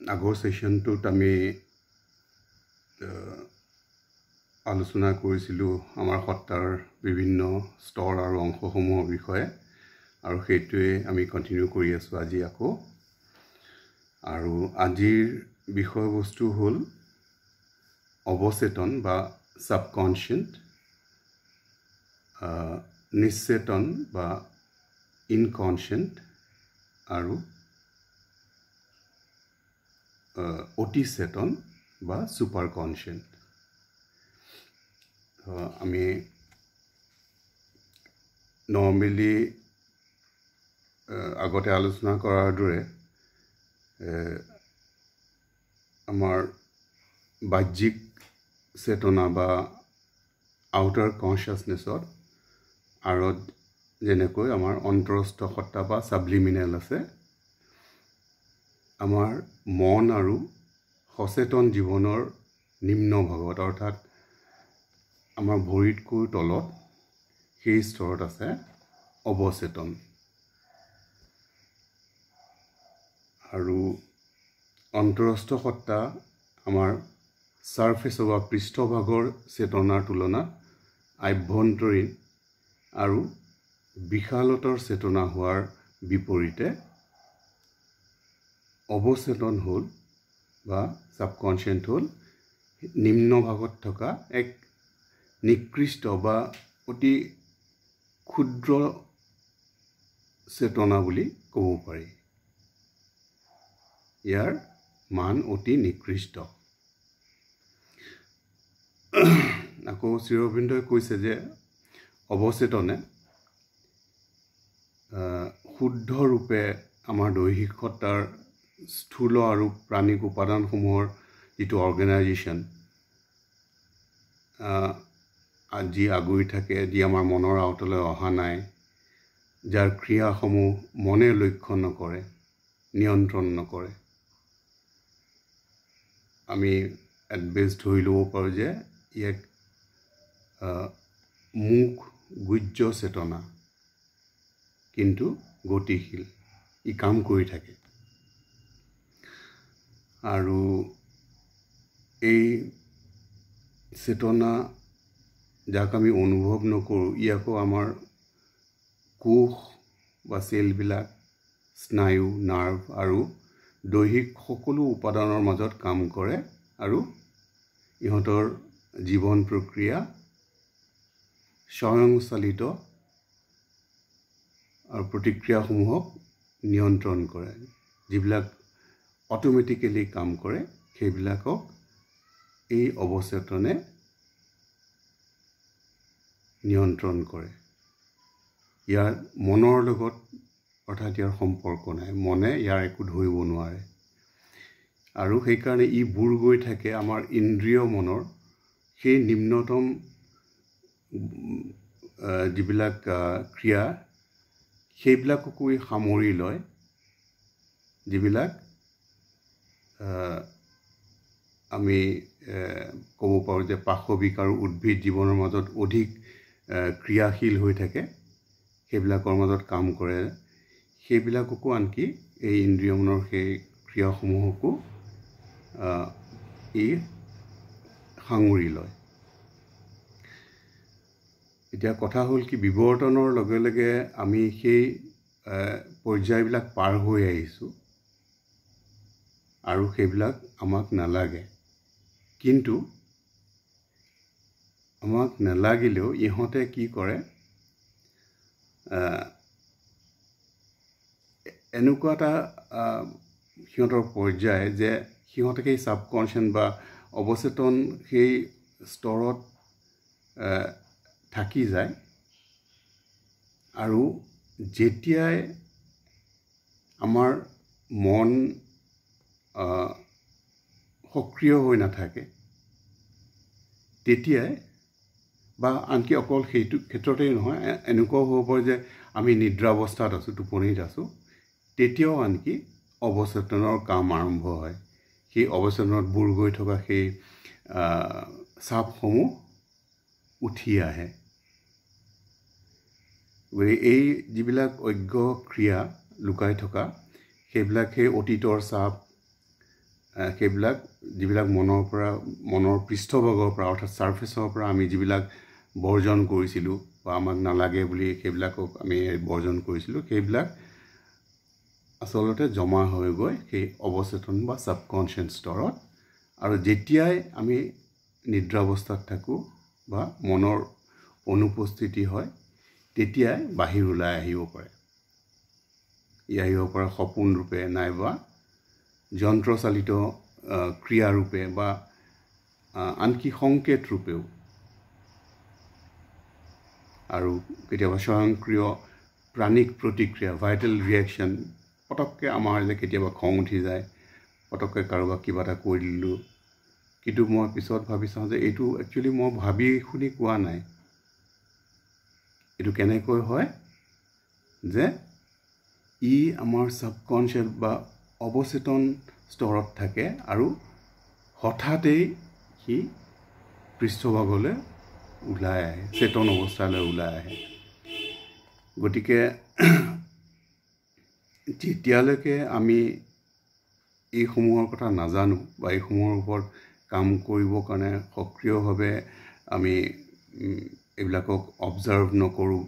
আগৰ সেশনটোত আমি আলোচনা কৰিছিলোঁ আমাৰ সত্তাৰ বিভিন্ন স্তৰ আৰু অংশসমূহৰ বিষয়ে, আৰু সেইটোৱে আমি কন্টিনিউ কৰি আছোঁ আজি আকৌ। আৰু আজিৰ বিষয়বস্তু হ'ল অৱচেতন বা সাবকনসিয়াস, নিশ্চেতন বা ইনকনসিয়াস, আৰু অতিচেতন বা সুপাৰ কনসিয়াস। আমি নৰ্মেলি আগতে আলোচনা কৰাৰ দৰে আমাৰ বাহ্যিক চেতনা বা আউটাৰ কনচিয়াছনেছত আৰত যেনেকৈ আমাৰ অন্তৰস্থ সত্তা বা সাবলিমিনেল আছে, আমাৰ মন আৰু সচেতন জীৱনৰ নিম্ন ভাগত, অৰ্থাৎ আমাৰ ভৰিতকৈ তলত সেই স্তৰত আছে অৱচেতন। আৰু অন্তৰস্থ সত্তা আমাৰ সাৰফেস বা পৃষ্ঠভাগৰ চেতনাৰ তুলনাত আভ্যন্তৰীণ আৰু বিশালতৰ চেতনা হোৱাৰ বিপৰীতে অৱচেতন হ'ল বা সাবকনসিয়াস হ'ল নিম্ন ভাগত থকা এক নিকৃষ্ট বা অতি ক্ষুদ্ৰ চেতনা বুলি ক'ব পাৰি। ইয়াৰ মান অতি নিকৃষ্ট। আকৌ শ্ৰী অৰবিন্দই কৈছে যে অৱচেতনে শুদ্ধ ৰূপে আমাৰ দৈহিক সত্তাৰ স্থূল আৰু প্ৰাণিক উপাদানসমূহৰ যিটো অৰ্গেনাইজেশ্যন যি আগুৰি থাকে, যি আমাৰ মনৰ আওতালৈ অহা নাই, যাৰ ক্ৰিয়াসমূহ মনে লক্ষ্য নকৰে, নিয়ন্ত্ৰণ নকৰে, আমি এডবেছ ধৰি ল'ব পাৰোঁ যে ইয়াক মুখ গুহ্য চেতনা, কিন্তু গতিশীল, ই কাম কৰি থাকে। আৰু এই চেতনা যাক আমি অনুভৱ নকৰোঁ, ইয়াকো আমাৰ কোষ বা চেলবিলাক, স্নায়ু, নাৰ্ভ আৰু দৈহিক সকলো উপাদানৰ মাজত কাম কৰে, আৰু ইহঁতৰ জীৱন প্ৰক্ৰিয়া স্বয়ংচালিত আৰু প্ৰতিক্ৰিয়াসমূহক নিয়ন্ত্ৰণ কৰে। যিবিলাক অটোমেটিকেলি কাম কৰে, সেইবিলাকক এই অৱচেতনে নিয়ন্ত্ৰণ কৰে। ইয়াৰ মনৰ লগত অৰ্থাৎ ইয়াৰ সম্পৰ্ক নাই, মনে ইয়াৰ একো ধৰিব নোৱাৰে। আৰু সেইকাৰণে ই বুৰ গৈ থাকে আমাৰ ইন্দ্ৰিয় মনৰ সেই নিম্নতম যিবিলাক ক্ৰিয়া, সেইবিলাককো ই সামৰি লয়, যিবিলাক আমি ক'ব পাৰোঁ যে পাশৱিক আৰু উদ্ভিদ জীৱনৰ মাজত অধিক ক্ৰিয়াশীল হৈ থাকে, সেইবিলাকৰ মাজত কাম কৰে, সেইবিলাককো আনকি এই ইন্দ্ৰিয় মনৰ সেই ক্ৰিয়াসমূহকো ই সাঙুৰি লয়। এতিয়া কথা হ'ল কি, বিৱৰ্তনৰ লগে লগে আমি সেই পৰ্যায়বিলাক পাৰ হৈ আহিছোঁ, আৰু সেইবিলাক আমাক নালাগে। কিন্তু আমাক নালাগিলেও ইহঁতে কি কৰে, এনেকুৱা এটা সিহঁতৰ পৰ্যায় যে সিহঁতে সেই সাবকনসিয়াস বা অৱচেতন সেই স্তৰত থাকি যায়, আৰু যেতিয়াই আমাৰ মন সক্ৰিয় হৈ নাথাকে, তেতিয়াই বা আনকি অকল সেইটো ক্ষেত্ৰতেই নহয়, এনেকুৱাও হ'ব পাৰে যে আমি নিদ্ৰাৱস্থাত আছোঁ, টোপনিত আছোঁ, তেতিয়াও আনকি অৱচেতনৰ কাম আৰম্ভ হয়। সেই অৱচেতনত বুৰ গৈ থকা সেই চাপসমূহ উঠি আহে। এই যিবিলাক অজ্ঞ ক্ৰিয়া লুকাই থকা সেইবিলাক সেই অতীতৰ চাপ সেইবিলাক যিবিলাক মনৰ পৃষ্ঠভাগৰ পৰা অৰ্থাৎ ছাৰ্ফেচৰ পৰা আমি যিবিলাক বৰ্জন কৰিছিলোঁ বা আমাক নালাগে বুলি সেইবিলাকক আমি বৰ্জন কৰিছিলোঁ সেইবিলাক আচলতে জমা হৈ গৈ সেই অৱচেতন বা ছাবকনচিয়াছ স্তৰত আৰু যেতিয়াই আমি নিদ্ৰাৱস্থাত থাকোঁ বা মনৰ অনুপস্থিতি হয় তেতিয়াই বাহিৰ ওলাই আহিব পাৰে সপোন ৰূপে নাইবা যন্ত্ৰচালিত ক্ৰিয়াৰূপে বা আনকি সংকেত ৰূপেও আৰু কেতিয়াবা স্বয়ংক্ৰিয় প্ৰাণিক প্ৰতিক্ৰিয়া ভাইটেল ৰিয়েকশ্যন পটককৈ আমাৰ যে কেতিয়াবা খং উঠি যায় পটককৈ কাৰোবাক কিবা এটা কৈ দিলোঁ কিন্তু মই পিছত ভাবি চাওঁ যে এইটো একচুৱেলি মই ভাবি শুনি কোৱা নাই এইটো কেনেকৈ হয় যে ই আমাৰ ছাবকনচিয়াছ বা অৱচেতন স্তৰত থাকে আৰু হঠাতেই সি পৃষ্ঠভাগলৈ ওলাই আহে চেতন অৱস্থালৈ ওলাই আহে গতিকে যেতিয়ালৈকে আমি এইসমূহৰ কথা নাজানো বা এইসমূহৰ ওপৰত কাম কৰিবৰ কাৰণে সক্ৰিয়ভাৱে আমি এইবিলাকক অবজাৰ্ভ নকৰোঁ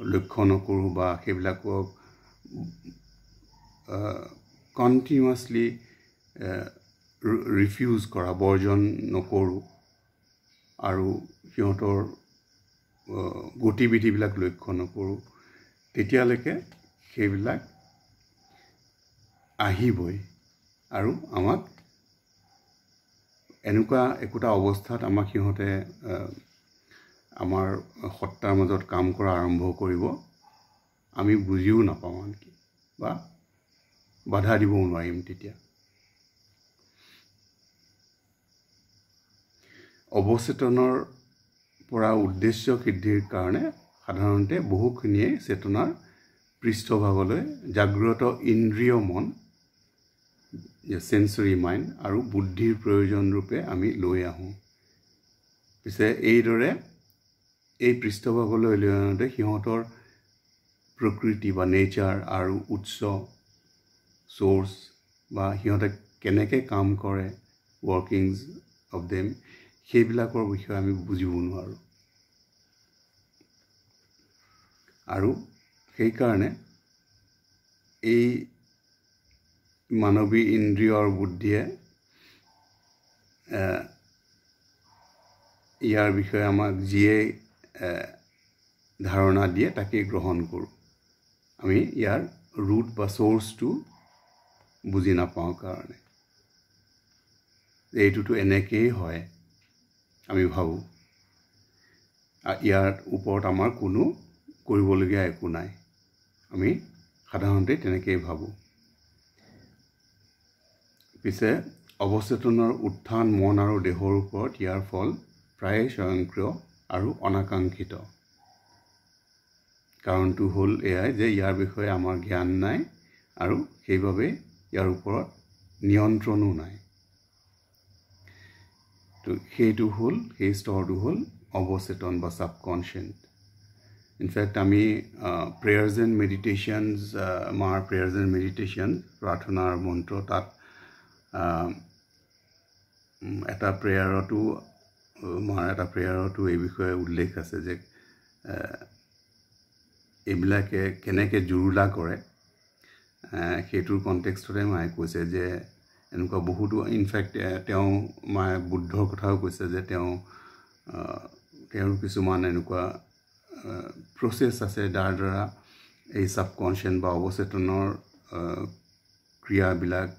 লক্ষ্য নকৰোঁ বা সেইবিলাকক কণ্টিনিউৱাছলি ৰিফিউজ কৰা বৰ্জন নকৰোঁ আৰু সিহঁতৰ গতিবিধিবিলাক লক্ষ্য নকৰোঁ তেতিয়ালৈকে সেইবিলাক আহিবই আৰু আমাক এনেকুৱা একোটা অৱস্থাত আমাক সিহঁতে আমাৰ সত্তাৰ মাজত কাম কৰা আৰম্ভ কৰিব আমি বুজিও নাপাওঁ আনকি বা বাধা দিবও নোৱাৰিম তেতিয়া অৱচেতনৰ পৰা উদ্দেশ্য সিদ্ধিৰ কাৰণে সাধাৰণতে বহুখিনিয়ে চেতনাৰ পৃষ্ঠভাগলৈ জাগ্ৰত ইন্দ্ৰিয় মন চেঞ্চৰি মাইণ্ড আৰু বুদ্ধিৰ প্ৰয়োজন ৰূপে আমি লৈ আহোঁ পিছে এইদৰে এই পৃষ্ঠভাগলৈ লৈ আনোতে সিহঁতৰ প্ৰকৃতি বা নেচাৰ আৰু উৎস চ'ৰ্চ বা সিহঁতে কেনেকৈ কাম কৰে ৱৰ্কিংছ অফ দেম সেইবিলাকৰ বিষয়ে আমি বুজিব নোৱাৰোঁ আৰু সেইকাৰণে এই মানৱী ইন্দ্ৰিয় আৰু বুদ্ধিয়ে ইয়াৰ বিষয়ে আমাক যিয়ে ধাৰণা দিয়ে তাকেই গ্ৰহণ কৰোঁ আমি ইয়াৰ ৰুট বা চ'ৰ্চটো বুজি নাপাওঁ কাৰণে এইটোতো এনেকেই হয় আমি ভাবোঁ ইয়াৰ ওপৰত আমাৰ কোনো কৰিবলগীয়া একো নাই আমি সাধাৰণতে তেনেকেই ভাবোঁ পিছে অৱচেতনৰ উত্থান মন আৰু দেহৰ ওপৰত ইয়াৰ ফল প্ৰায়ে স্বয়ংক্ৰিয় আৰু অনাকাংক্ষিত কাৰণটো হ'ল এয়াই যে ইয়াৰ বিষয়ে আমাৰ জ্ঞান নাই আৰু সেইবাবে ইয়াৰ ওপৰত নিয়ন্ত্ৰণো নাই তো সেইটো হ'ল সেই স্তৰটো হ'ল অৱচেতন বা ছাবকনচিয়াছ ইনফেক্ট আমি প্ৰেয়াৰ্ছ এণ্ড মেডিটেশ্যনছ আমাৰ প্ৰেয়াৰ্ছ এণ্ড মেডিটেশ্যন প্ৰাৰ্থনাৰ মন্ত্ৰ তাত এটা প্ৰেয়াৰতো এই বিষয়ে উল্লেখ আছে যে এইবিলাকে কেনেকৈ জুৰুলা কৰে সেইটোৰ কণ্টেক্সটতে মায়ে কৈছে যে এনেকুৱা বহুতো ইনফেক্ট তেওঁ মায়ে বুদ্ধৰ কথাও কৈছে যে তেওঁৰ কিছুমান এনেকুৱা প্ৰচেছ আছে যাৰ দ্বাৰা এই ছাবকনচিয়াছ বা অৱচেতনৰ ক্ৰিয়াবিলাক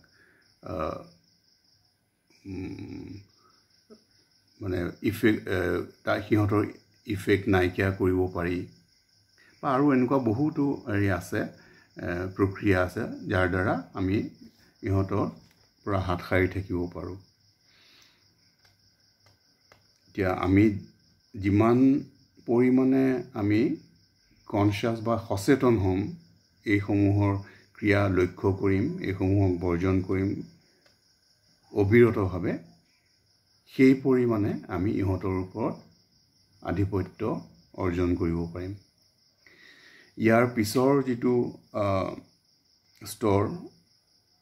মানে সিহঁতৰ ইফেক্ট নাইকিয়া কৰিব পাৰি বা আৰু এনেকুৱা বহুতো আছে প্ৰক্ৰিয়া আছে যাৰ দ্বাৰা আমি ইহঁতৰ পৰা হাত সাৰি থাকিব পাৰোঁ এতিয়া আমি যিমান পৰিমাণে আমি কনচিয়াছ বা সচেতন হ'ম এইসমূহৰ ক্ৰিয়া লক্ষ্য কৰিম এইসমূহক বৰ্জন কৰিম অবিৰতভাৱে সেই পৰিমাণে আমি ইহঁতৰ ওপৰত আধিপত্য অৰ্জন কৰিব পাৰিম ইয়াৰ পিছৰ যিটো স্তৰ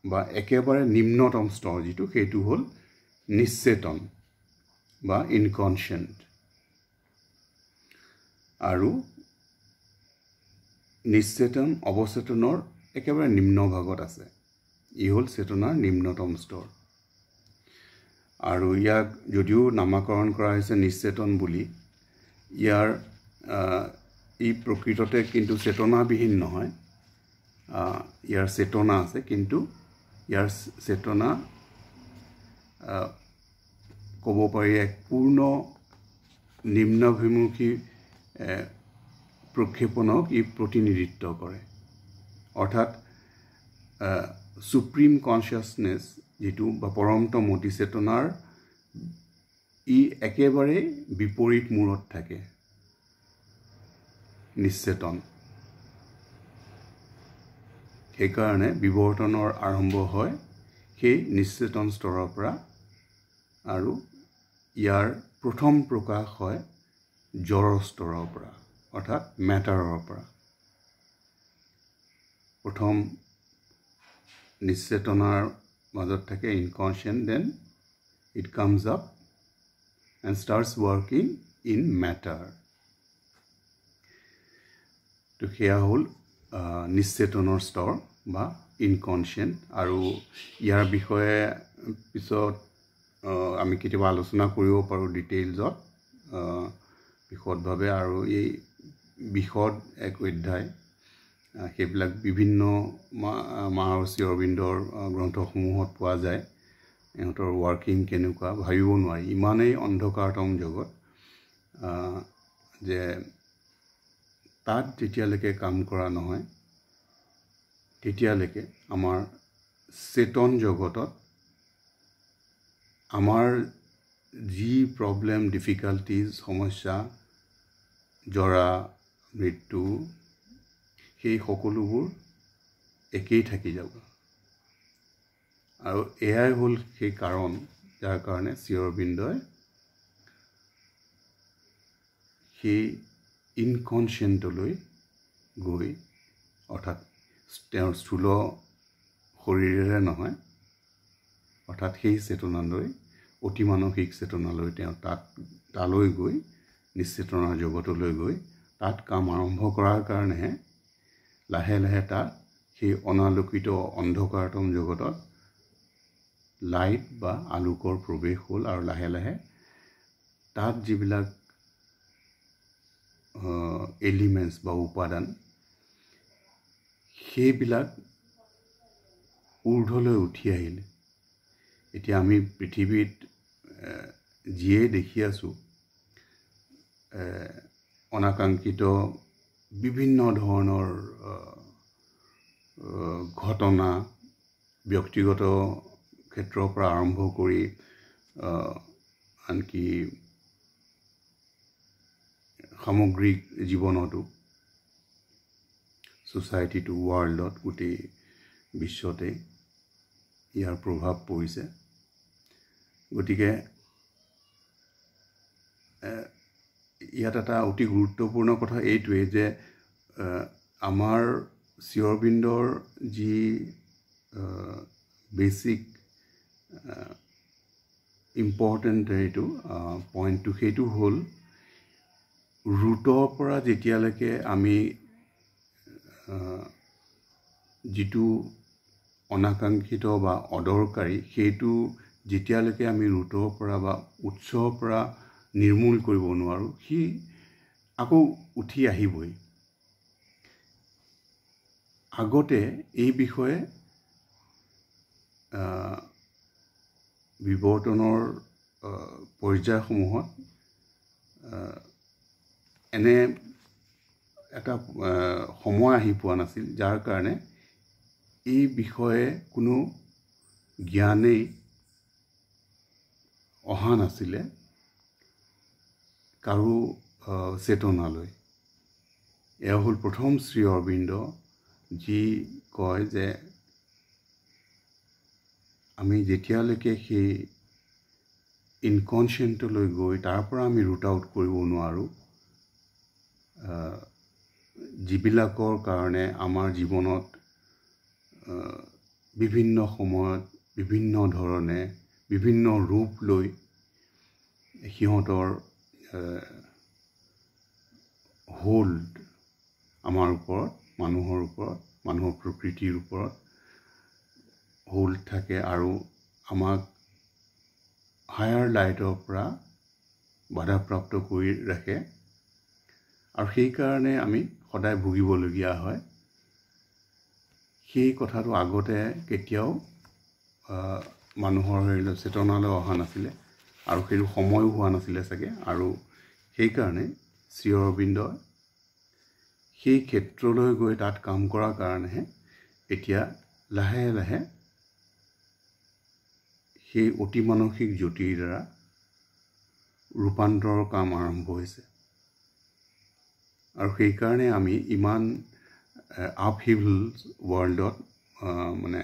বা একেবাৰে নিম্নতম স্তৰ যিটো সেইটো হ'ল নিশ্চেতন বা ইনকনচিয়েণ্ট আৰু নিশ্চেতন অৱচেতনৰ একেবাৰে নিম্ন ভাগত আছে ই হ'ল চেতনাৰ নিম্নতম স্তৰ আৰু ইয়াক যদিও নামাকৰণ কৰা হৈছে নিশ্চেতন বুলি ইয়াৰ ই প্ৰকৃততে কিন্তু চেতনাবিহীন নহয় ইয়াৰ চেতনা আছে কিন্তু ইয়াৰ চেতনা ক'ব পাৰি এক পূৰ্ণ নিম্নাভিমুখী প্ৰক্ষেপণক ই প্ৰতিনিধিত্ব কৰে অৰ্থাৎ সুপ্ৰিম কনচিয়াছনেছ যিটো বা পৰমতম মতি চেতনাৰ ই একেবাৰে বিপৰীত মূৰত থাকে নিশ্চেতন সেইকাৰণে বিৱৰ্তনৰ আৰম্ভ হয় সেই নিশ্চেতন স্তৰৰ পৰা আৰু ইয়াৰ প্ৰথম প্ৰকাশ হয় জড় স্তৰৰ পৰা অৰ্থাৎ মেটাৰৰ পৰা প্ৰথম নিশ্চেতনাৰ মাজত থাকে inconscient then it comes up and starts working in matter তো সেয়া হ'ল নিশ্চেতনৰ স্তৰ বা ইনকনচিয়েণ্ট আৰু ইয়াৰ বিষয়ে পিছত আমি কেতিয়াবা আলোচনা কৰিব পাৰোঁ ডিটেইলছত বিশদভাৱে আৰু এই বিশদ এক অধ্যায় সেইবিলাক বিভিন্ন মহাৰ্ষি অৰবিন্দৰ গ্ৰন্থসমূহত পোৱা যায় ইহঁতৰ ৱাৰ্কিং কেনেকুৱা ভাবিব নোৱাৰি ইমানেই অন্ধকাৰতম জগত যে তাত যেতিয়ালৈকে কাম কৰা নহয় তেতিয়ালৈকে আমাৰ চেতন জগতত আমাৰ যি প্ৰব্লেম ডিফিকাল্টিজ সমস্যা জৰা মৃত্যু সেই সকলোবোৰ একেই থাকি যাব আৰু এয়াই হ'ল সেই কাৰণ যাৰ কাৰণে শ্ৰী অৰবিন্দই সেই ইনকনচিয়েণ্টলৈ গৈ অৰ্থাৎ তেওঁৰ স্থূল শৰীৰেৰে নহয় অৰ্থাৎ সেই চেতনালৈ অতিমানসিক চেতনালৈ তেওঁ তালৈ গৈ নিশ্চেতনাৰ জগতলৈ গৈ তাত কাম আৰম্ভ কৰাৰ কাৰণেহে লাহে লাহে তাত সেই অনালোকিত অন্ধকাৰতম জগতত লাইট বা আলোকৰ প্ৰৱেশ হ'ল আৰু লাহে লাহে তাত যিবিলাক এলিমেণ্টছ বা উপাদান সেইবিলাক ঊৰ্ধলৈ উঠি আহিল এতিয়া আমি পৃথিৱীত যিয়ে দেখি আছোঁ অনাকাংক্ষিত বিভিন্ন ধৰণৰ ঘটনা ব্যক্তিগত ক্ষেত্ৰৰ পৰা আৰম্ভ কৰি আনকি সামগ্ৰিক জীৱনতো ছ'চাইটিটো ৱৰ্ল্ডত গোটেই বিশ্বতে ইয়াৰ প্ৰভাৱ পৰিছে গতিকে ইয়াত এটা অতি গুৰুত্বপূৰ্ণ কথা এইটোৱে যে আমাৰ শ্ৰী অৰবিন্দৰ যি বেছিক ইম্পৰ্টেণ্ট এইটো পইণ্টটো সেইটো হ'ল ৰুটৰ পৰা যেতিয়ালৈকে আমি যিটো অনাকাংক্ষিত বা অদৰকাৰী সেইটো যেতিয়ালৈকে আমি ৰুটৰ পৰা বা উৎসৰ পৰা নিৰ্মূল কৰিব নোৱাৰোঁ সি আকৌ উঠি আহিবই আগতে এই বিষয়ে বিৱৰ্তনৰ পৰ্যায়সমূহত এনে এটা সময় আহি পোৱা নাছিল যাৰ কাৰণে এই বিষয়ে কোনো জ্ঞানেই অহা নাছিলে কাৰো চেতনালৈ এয়া হ'ল প্ৰথম শ্ৰী অৰবিন্দ যি কয় যে আমি যেতিয়ালৈকে সেই ইনকনচিয়েণ্টলৈ গৈ তাৰ পৰা আমি ৰুট আউট কৰিব নোৱাৰোঁ যিবিলাকৰ কাৰণে আমাৰ জীৱনত বিভিন্ন সময়ত বিভিন্ন ধৰণে বিভিন্ন ৰূপ লৈ সিহঁতৰ হোল্ড আমাৰ ওপৰত মানুহৰ প্ৰকৃতিৰ ওপৰত হোল্ড থাকে আৰু আমাক হায়াৰ লাইটৰ পৰা বাধাপ্ৰাপ্ত কৰি ৰাখে আৰু সেইকাৰণে আমি সদায় ভুগিবলগীয়া হয়। সেই কথাটো আগতে কেতিয়াও মানুহৰ চেতনালৈ অহা নাছিলে আৰু সেইটো সময়ো হোৱা নাছিলে চাগে, আৰু সেইকাৰণে শ্ৰী অৰবিন্দই সেই ক্ষেত্ৰলৈ গৈ তাত কাম কৰাৰ কাৰণেহে এতিয়া লাহে লাহে সেই অতিমানসিক জ্যোতিৰ দ্বাৰা ৰূপান্তৰৰ কাম আৰম্ভ হৈছে। আৰু সেইকাৰণে আমি ইমান আপহিভল ৱৰ্ল্ডত মানে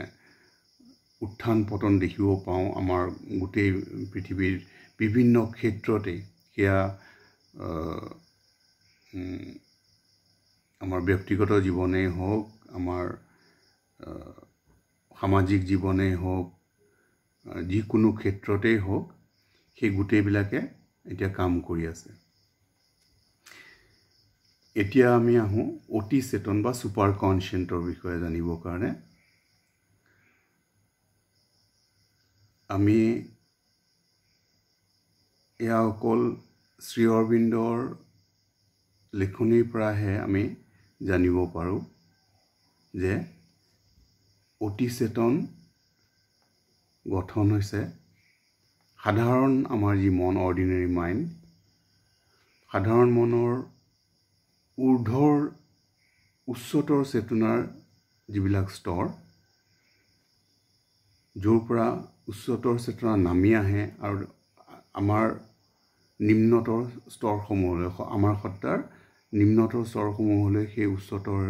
উত্থান পতন দেখিব পাওঁ আমাৰ গোটেই পৃথিৱীৰ বিভিন্ন ক্ষেত্ৰতে। সেয়া আমাৰ ব্যক্তিগত জীৱনেই হওক, আমাৰ সামাজিক জীৱনেই হওক, যিকোনো ক্ষেত্ৰতেই হওক, সেই গোটেইবিলাকে এতিয়া কাম কৰি আছে। এতিয়া আমি আহোঁ অতি চেতন বা ছুপাৰ কনচিয়েণ্টৰ বিষয়ে জানিবৰ কাৰণে। আমি এয়া অকল শ্ৰী অৰবিন্দৰ লিখনিৰ পৰাহে আমি জানিব পাৰোঁ যে অতি চেতন গঠন হৈছে সাধাৰণ আমাৰ যি মন, অৰ্ডিনেৰী মাইণ্ড, সাধাৰণ মনৰ ঊৰ্ধৰ উচ্চতৰ চেতনাৰ যিবিলাক স্তৰ, য'ৰ পৰা উচ্চতৰ চেতনা নামি আহে আৰু আমাৰ নিম্নতৰ স্তৰসমূহলৈ, আমাৰ সত্তাৰ নিম্নতৰ স্তৰসমূহলৈ সেই উচ্চতৰ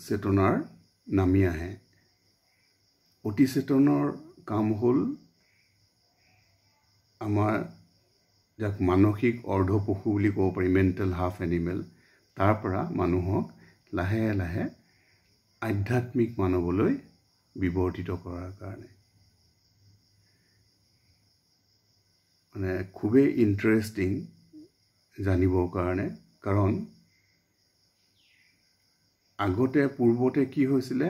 চেতনাৰ নামি আহে। অতি চেতনৰ কাম হ'ল আমাৰ যাক মানসিক অৰ্ধপশু বুলি ক'ব পাৰি, মেণ্টেল হাফ এনিমেল, তাৰ পৰা মানুহক লাহে লাহে আধ্যাত্মিক মানৱলৈ বিৱৰ্তিত কৰাৰ কাৰণে। মানে খুবেই ইণ্টাৰেষ্টিং জানিবৰ কাৰণে, কাৰণ পূৰ্বতে কি হৈছিলে,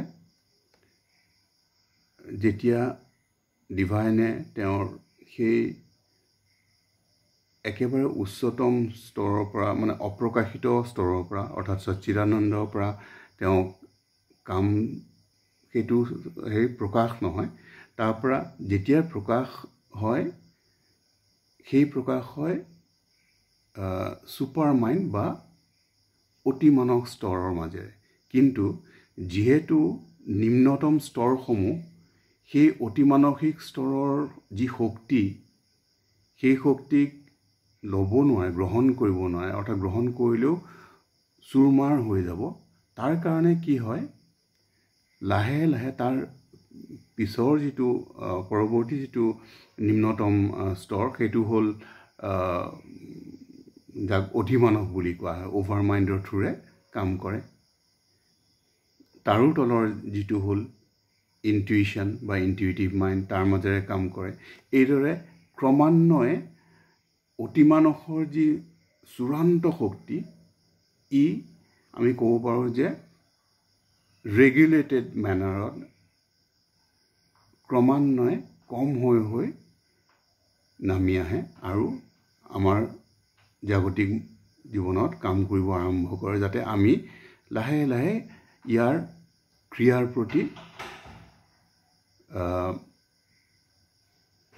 যেতিয়া ডিভাইনে তেওঁৰ সেই একেবাৰে উচ্চতম স্তৰৰ পৰা, মানে অপ্ৰকাশিত স্তৰৰ পৰা, অৰ্থাৎ সচ্চিদানন্দৰ পৰা তেওঁক কাম, সেইটো প্ৰকাশ নহয়, তাৰ পৰা যেতিয়া প্ৰকাশ হয়, সেই প্ৰকাশ হয় ছুপাৰ মাইণ্ড বা অতিমানক স্তৰৰ মাজেৰে। কিন্তু যিহেতু নিম্নতম স্তৰসমূহ সেই অতিমানসিক স্তৰৰ যি শক্তি, সেই শক্তিক ল'ব নোৱাৰে, গ্ৰহণ কৰিব নোৱাৰে, অৰ্থাৎ গ্ৰহণ কৰিলেও চুৰমাৰ হৈ যাব। তাৰ কাৰণে কি হয়, লাহে লাহে তাৰ পিছৰ যিটো পৰৱৰ্তী যিটো নিম্নতম স্তৰ, সেইটো হ'ল যাক অধিমানস বুলি কোৱা হয়, অভাৰ মাইণ্ডৰ থ্ৰুৰে কাম কৰে। তাৰো তলৰ যিটো হ'ল ইনটিউইশ্যন বা ইনটিউটিভ মাইণ্ড, তাৰ মাজেৰে কাম কৰে। এইদৰে ক্ৰমান্বয়ে অতিমানসৰ যি চূড়ান্ত শক্তি, আমি ক'ব পাৰোঁ যে ৰেগুলেটেড মেনাৰত ক্ৰমান্বয়ে কম হৈ হৈ নামি আহে আৰু আমাৰ জাগতিক জীৱনত কাম কৰিব আৰম্ভ কৰে, যাতে আমি লাহে লাহে ইয়াৰ ক্ৰিয়াৰ প্ৰতি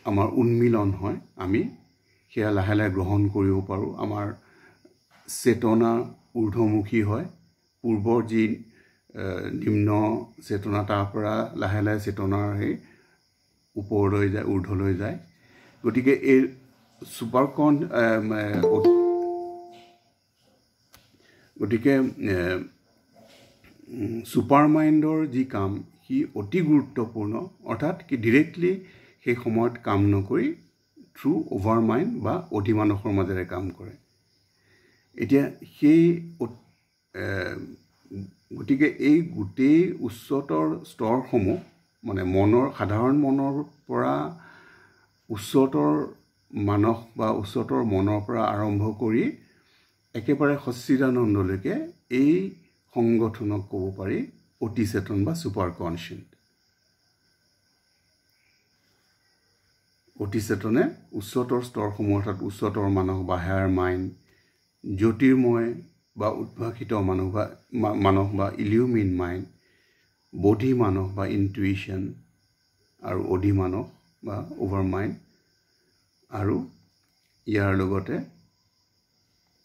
আমাৰ উন্মিলন হয়, আমি সেয়া লাহে লাহে গ্ৰহণ কৰিব পাৰোঁ। আমাৰ চেতনা ঊৰ্ধ্বমুখী হয়, পূৰ্বৰ যি নিম্ন চেতনা, তাৰ পৰা লাহে লাহে চেতনাৰ সেই ওপৰলৈ যায়, ঊৰ্ধ্বলৈ যায়। গতিকে এই ছুপাৰ মাইণ্ডৰ যি কাম, সি অতি গুৰুত্বপূৰ্ণ, অৰ্থাৎ কি ডিৰেক্টলি সেই সময়ত কাম নকৰি থ্ৰু অভাৰ মাইণ্ড বা অধিমানসৰ মাজেৰে কাম কৰে। এতিয়া সেই গতিকে এই গোটেই উচ্চতৰ স্তৰসমূহ মানে সাধাৰণ মনৰ পৰা উচ্চতৰ মানস বা উচ্চতৰ মনৰ পৰা আৰম্ভ কৰি একেবাৰে সচ্চিদানন্দলৈকে এই সংগঠনক ক'ব পাৰি অতিচেতন বা ছুপাৰ কনচিয়াছ। অতিচেতনে উচ্চতৰ স্তৰসমূহ অৰ্থাৎ উচ্চতৰ মানস বা হায়াৰ মাইণ্ড, জ্যোতিৰ্ময় বা উদ্ভাসিত মানস বা ইলিউমিন মাইণ্ড, বোধি মানস বা ইনটুইশ্যন আৰু অধিমানস বা অভাৰ মাইণ্ড, আৰু ইয়াৰ লগতে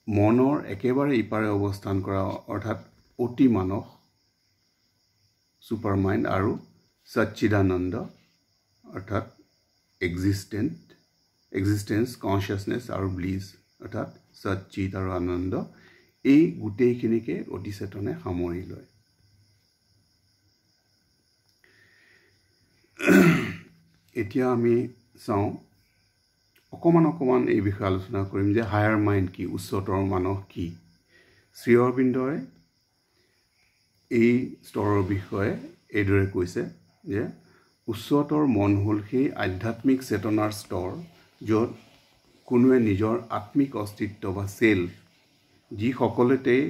মনৰ একেবাৰে ইপাৰে অৱস্থান কৰা অৰ্থাৎ অতি মানস ছুপাৰ মাইণ্ড আৰু সচ্চিদানন্দ অৰ্থাৎ এক্সিষ্টেঞ্চ কনচিয়াছনেছ আৰু ব্লিছ অৰ্থাৎ সচ্চিত আৰু আনন্দ, এই গোটেইখিনিকে অতিচেতনে সামৰি লয়। এতিয়া আমি চাওঁ অকণমান এই বিষয়ে আলোচনা কৰিম যে হায়াৰ মাইণ্ড কি, উচ্চতৰ মানস কি। শ্ৰী অৰবিন্দই এই স্তৰৰ বিষয়ে এইদৰে কৈছে যে উচ্চতৰ মন হ'ল সেই আধ্যাত্মিক চেতনাৰ স্তৰ য'ত কোনোৱে নিজৰ আত্মিক অস্তিত্ব বা চেল্ফ, যি সকলোতেই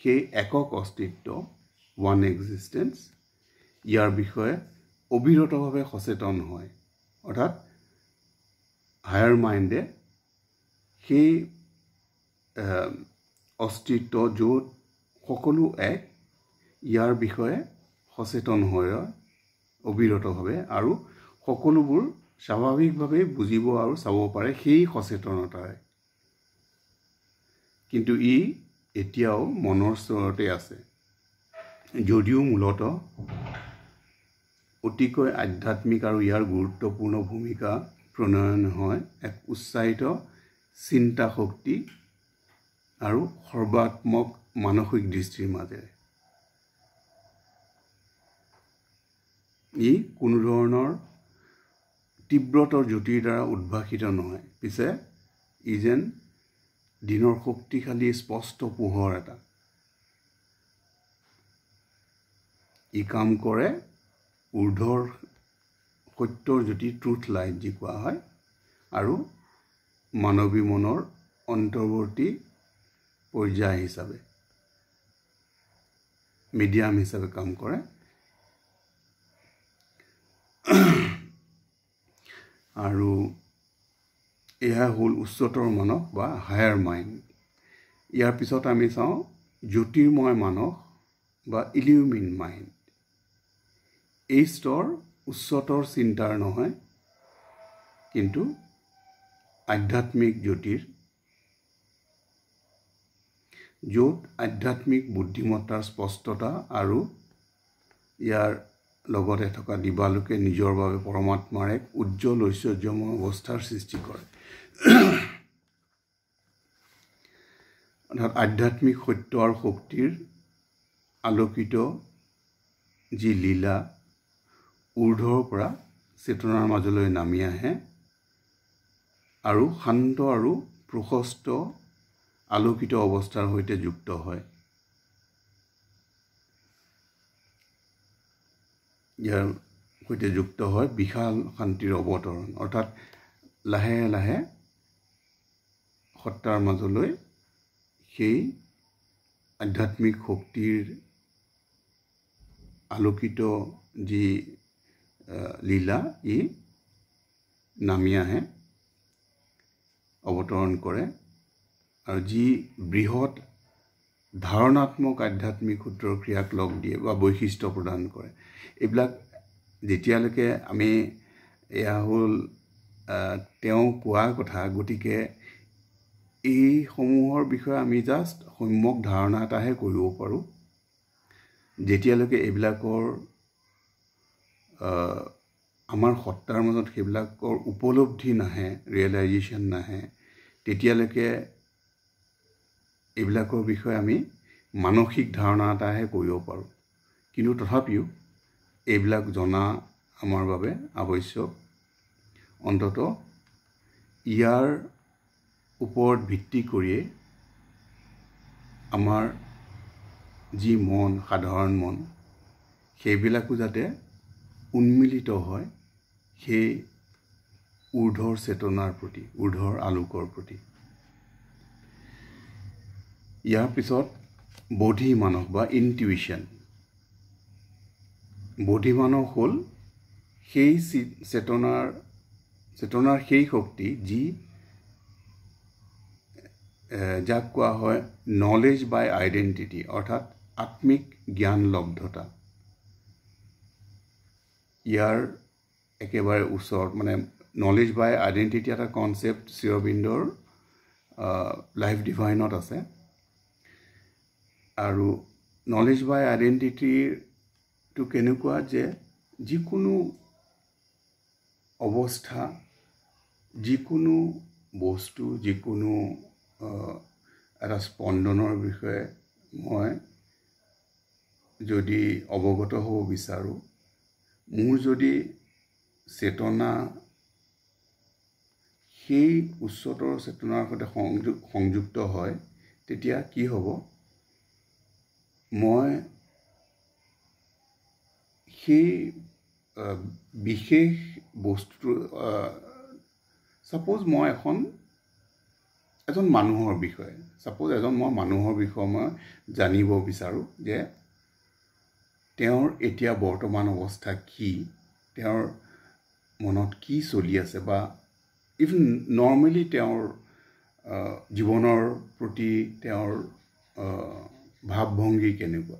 সেই একক অস্তিত্ব ওৱান এক্সিষ্টেঞ্চ, ইয়াৰ বিষয়ে অবিৰতভাৱে সচেতন হয়। অৰ্থাৎ হায়াৰ মাইণ্ডে সেই অস্তিত্ব য'ত সকলো এক, ইয়াৰ বিষয়ে সচেতন হয় অবিৰতভাৱে আৰু সকলোবোৰ স্বাভাৱিকভাৱে বুজিব আৰু চাব পাৰে সেই সচেতনতাৰে। কিন্তু ই এতিয়াও মনৰ স্তৰতে আছে, যদিও মূলতঃ অতিকৈ আধ্যাত্মিক আৰু ইয়াৰ গুৰুত্বপূৰ্ণ ভূমিকা প্ৰণয়ন হয় এক উচ্চাৰিত চিন্তা শক্তি আৰু সৰ্বাত্মক মানসিক দৃষ্টিৰ মাজেৰে। ই কোনো ধৰণৰ তীব্ৰতৰ জ্যোতিৰ দ্বাৰা উদ্ভাসিত নহয়, পিছে ই যেন দিনৰ শক্তিশালী স্পষ্ট পোহৰ এটা। ই কাম কৰে ঊৰ্ধৰ সত্যৰ জ্যোতি, ট্ৰুথ লাইট যি কোৱা হয়, আৰু মানৱী মনৰ অন্তৰ্বৰ্তী পৰ্যায় হিচাপে মিডিয়াম হিচাপে কাম কৰে। আৰু এয়া হ'ল উচ্চতৰ মানস বা হায়াৰ মাইণ্ড। ইয়াৰ পিছত আমি চাওঁ জ্যোতিৰ্ময় মানস বা ইলিউমিন মাইণ্ড। এই স্তৰ উচ্চতৰ চিন্তাৰ নহয়, কিন্তু আধ্যাত্মিক জ্যোতিৰ, য'ত আধ্যাত্মিক বুদ্ধিমত্তাৰ স্পষ্টতা আৰু ইয়াৰ লগতে থকা দিবালোকে নিজৰ বাবে পৰমাত্মাৰ এক উজ্জ্বল ঐশ্বৰ্যময় অৱস্থাৰ সৃষ্টি কৰে। অৰ্থাৎ আধ্যাত্মিক সত্য আৰু শক্তিৰ আলোকিত যি লীলা ঊৰ্ধৰ পৰা চেতনাৰ মাজলৈ নামি আহে আৰু শান্ত আৰু প্ৰশস্ত আলোকিত অৱস্থাৰ সৈতে যুক্ত হয়। ইয়াৰ সৈতে যুক্ত হয় বিশাল শান্তিৰ অৱতৰণ, অৰ্থাৎ লাহে লাহে সত্তাৰ মাজলৈ সেই আধ্যাত্মিক শক্তিৰ আলোকিত যি লীলা ই নামি আহে, অৱতৰণ কৰে, আৰু যি বৃহৎ ধাৰণাত্মক আধ্যাত্মিক সূত্ৰৰ ক্ৰিয়াক লগ দিয়ে বা বৈশিষ্ট্য প্ৰদান কৰে। এইবিলাক যেতিয়ালৈকে আমি এয়া হ'ল তেওঁ কোৱা কথা, গতিকে এইসমূহৰ বিষয়ে আমি জাষ্ট সম্যক ধাৰণা এটাহে কৰিব পাৰোঁ। যেতিয়ালৈকে এইবিলাকৰ আমাৰ সত্তাৰ মাজত সেইবিলাকৰ উপলব্ধি নাহে, ৰিয়েলাইজেশ্যন নাহে, তেতিয়ালৈকে এইবিলাকৰ বিষয়ে আমি মানসিক ধাৰণা এটাহে কৰিব পাৰোঁ। কিন্তু তথাপিও এইবিলাক জনা আমাৰ বাবে আৱশ্যক। অন্ততঃ ইয়াৰ ওপৰত ভিত্তি কৰিয়ে আমাৰ যি মন সাধাৰণ মন সেইবিলাকো যাতে উন্মিলিত হয় সেই ঊৰ্ধ্বৰ চেতনাৰ প্ৰতি ঊৰ্ধ্বৰ আলোকৰ প্ৰতি ইয়াৰ পিছত বোধি মানস বা ইনটিউইশ্যন বোধি মানস হ'ল সেই চেতনাৰ সেই শক্তি যি যাক কোৱা হয় নলেজ বাই আইডেণ্টিটি অৰ্থাৎ আত্মিক জ্ঞান লব্ধতা ইয়াৰ একেবাৰে ওচৰত মানে নলেজ বাই আইডেণ্টিটি এটা কনচেপ্ট শ্ৰী অৰবিন্দৰ লাইফ ডিভাইনত আছে আৰু নলেজ বাই আইডেণ্টিটিটো কেনেকুৱা যে যিকোনো অৱস্থা যিকোনো বস্তু যিকোনো এটা স্পন্দনৰ বিষয়ে মই যদি অৱগত হ'ব বিচাৰোঁ মোৰ যদি চেতনা সেই উচ্চতৰ চেতনাৰ সৈতে সংযুক্ত হয় তেতিয়া কি হ'ব মই সেই বিশেষ বস্তু ছাপ'জ মই এজন মানুহৰ বিষয়ে মই জানিব বিচাৰোঁ যে তেওঁৰ এতিয়া বৰ্তমান অৱস্থা কি তেওঁৰ মনত কি চলি আছে বা ইভেন নৰ্মেলি তেওঁৰ জীৱনৰ প্ৰতি তেওঁৰ ভাৱভংগী কেনেকুৱা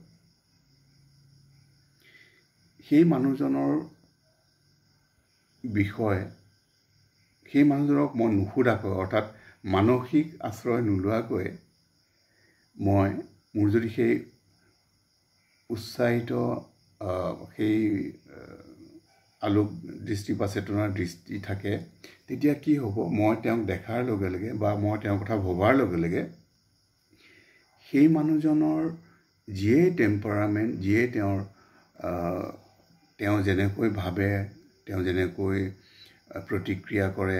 সেই মানুহজনৰ বিষয়ে সেই মানুহজনক মই নুসুধাকৈ অৰ্থাৎ মানসিক আশ্ৰয় নোলোৱাকৈ মই মোৰ যদি সেই উচ্চাৰিত সেই আলোক দৃষ্টি বা চেতনাৰ দৃষ্টি থাকে তেতিয়া কি হ'ব মই তেওঁক দেখাৰ লগে লগে বা মই তেওঁৰ কথা ভবাৰ লগে লগে সেই মানুহজনৰ যিয়ে টেম্পাৰামেণ্ট যিয়ে তেওঁ যেনেকৈ ভাবে তেওঁ যেনেকৈ প্ৰতিক্ৰিয়া কৰে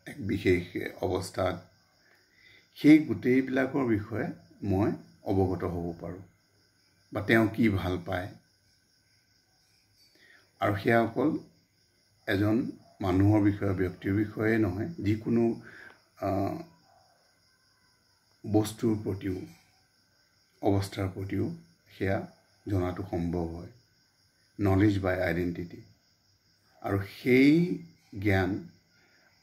এক বিশেষ অৱস্থাত সেই গোটেইবিলাকৰ বিষয়ে মই অৱগত হ'ব পাৰোঁ বা তেওঁ কি ভাল পায় আৰু সেয়া অকল এজন মানুহৰ বিষয়ে ব্যক্তিৰ বিষয়ে নহয় যিকোনো বস্তুৰ প্ৰতিও অৱস্থাৰ প্ৰতিও সেয়া জনাটো সম্ভৱ হয় নলেজ বাই আইডেণ্টিটি আৰু সেই জ্ঞান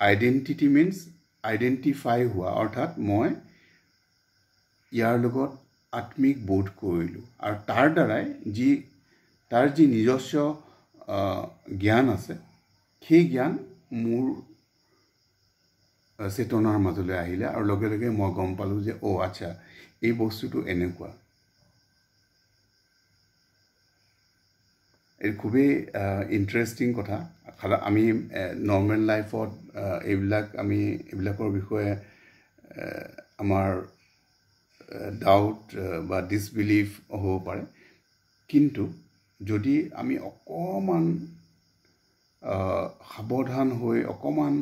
আইডেণ্টিটি মিনছ আইডেণ্টিফাই হোৱা অৰ্থাৎ মই ইয়াৰ লগত আত্মিক বোধ কৰিলোঁ আৰু তাৰ দ্বাৰাই তাৰ যি নিজস্ব জ্ঞান আছে সেই জ্ঞান মোৰ চেতনাৰ মাজলৈ আহিলে আৰু লগে লগে মই গম পালোঁ যে আচ্ছা এই বস্তুটো এনেকুৱা এই খুবেই ইণ্টাৰেষ্টিং কথা আমি নৰ্মেল লাইফত এইবিলাকৰ বিষয়ে আমাৰ ডাউট বা ডিছবিলিভ হ'ব পাৰে কিন্তু যদি আমি অকণমান সাৱধান হৈ অকণমান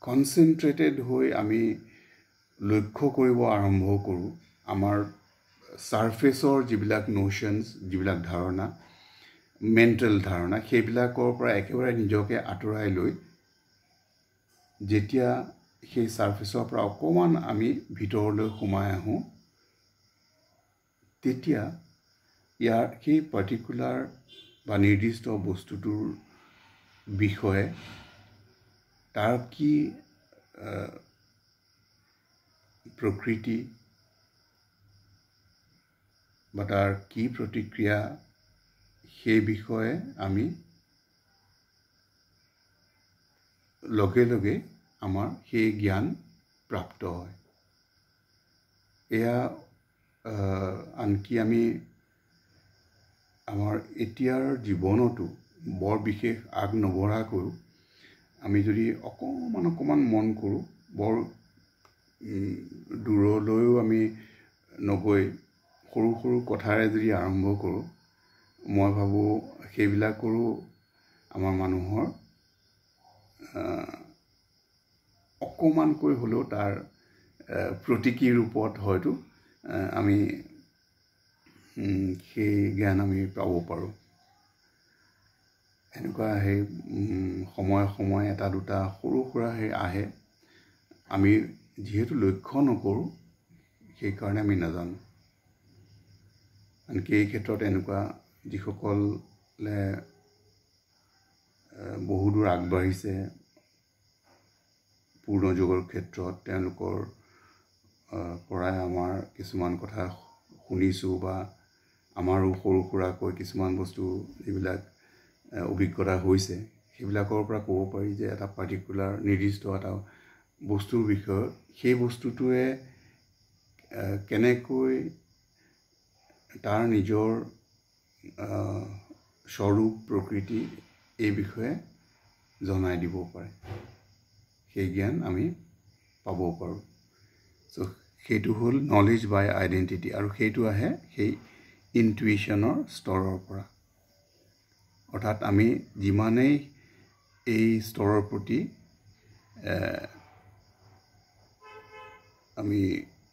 কনচেনট্ৰেটেড হৈ আমি লক্ষ্য কৰিব আৰম্ভ কৰোঁ আমাৰ ছাৰফেচৰ যিবিলাক নোশ্যনছ যিবিলাক ধাৰণা মেণ্টেল ধাৰণা সেইবিলাকৰ পৰা একেবাৰে নিজকে আঁতৰাই লৈ যেতিয়া সেই ছাৰফেচৰ পৰা অকণমান আমি ভিতৰলৈ সোমাই আহোঁ তেতিয়া ইয়াৰ সেই পাৰ্টিকুলাৰ বা নিৰ্দিষ্ট বস্তুটোৰ বিষয়ে তাৰ কি প্ৰকৃতি বা তাৰ কি প্ৰতিক্ৰিয়া সেই বিষয়ে আমি লগে লগে আমাৰ সেই জ্ঞান প্ৰাপ্ত হয় এয়া আনকি আমি আমাৰ এতিয়াৰ জীৱনতো বৰ বিশেষ আগ নবঢ়াকৈও আমি যদি অকণমান মন কৰোঁ বৰ দূৰলৈও আমি নগৈ সৰু সৰু কথাৰে যদি আৰম্ভ কৰোঁ মই ভাবোঁ সেইবিলাকৰো আমাৰ মানুহৰ অকণমানকৈ হ'লেও তাৰ প্ৰতীকী ৰূপত হয়তো আমি সেই জ্ঞান আমি পাব পাৰোঁ। এনেকুৱা সেই সময়ে সময়ে এটা দুটা সৰু সুৰা সেই আহে, আমি যিহেতু লক্ষ্য নকৰোঁ সেইকাৰণে আমি নাজানো। আনকি এই ক্ষেত্ৰত এনেকুৱা যিসকলে বহুদূৰ আগবাঢ়িছে পূৰ্ণ যোগৰ ক্ষেত্ৰত, তেওঁলোকৰ পৰাই আমাৰ কিছুমান কথা শুনিছোঁ বা আমাৰো সৰু সুৰাকৈ কিছুমান বস্তু যিবিলাক অভিজ্ঞতা হৈছে সেইবিলাকৰ পৰা ক'ব পাৰি যে এটা পাৰ্টিকুলাৰ নিৰ্দিষ্ট এটা বস্তুৰ বিষয়ত সেই বস্তুটোৱে কেনেকৈ তাৰ নিজৰ স্বৰূপ প্ৰকৃতি এই বিষয়ে জনাই দিব পাৰে, সেই জ্ঞান আমি পাব পাৰোঁ। চ' সেইটো হ'ল নলেজ বাই আইডেণ্টিটি, আৰু সেইটো আহে সেই ইনটুইশ্যনৰ স্তৰৰ পৰা। অৰ্থাৎ আমি যিমানেই এই স্তৰৰ প্ৰতি আমি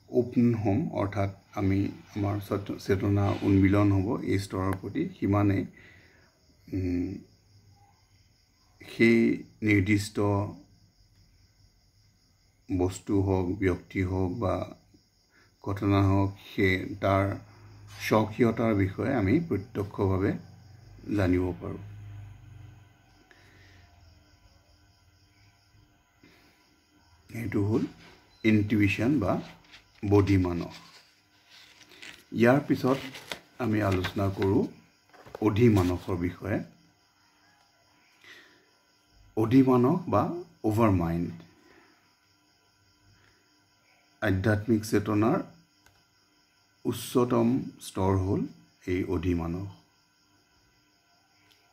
অ'পেন হ'ম, অৰ্থাৎ আমাৰ চেতনা উন্মিলন হ'ব এই স্তৰৰ প্ৰতি, সিমানেই সেই নিৰ্দিষ্ট বস্তু হওক, ব্যক্তি হওক বা ঘটনা হওক, সেই তাৰ স্বকীয়তাৰ বিষয়ে আমি প্ৰত্যক্ষভাৱে জানিব পাৰোঁ। এইটো হ'ল ইনটিউইশ্যন বা বডিমানস। ইয়াৰ পিছত আমি আলোচনা কৰোঁ অধিমানসৰ বিষয়ে। অধিমানস বা অভাৰ মাইণ্ড, আধ্যাত্মিক চেতনাৰ উচ্চতম স্তৰ হ'ল এই অধিমানস।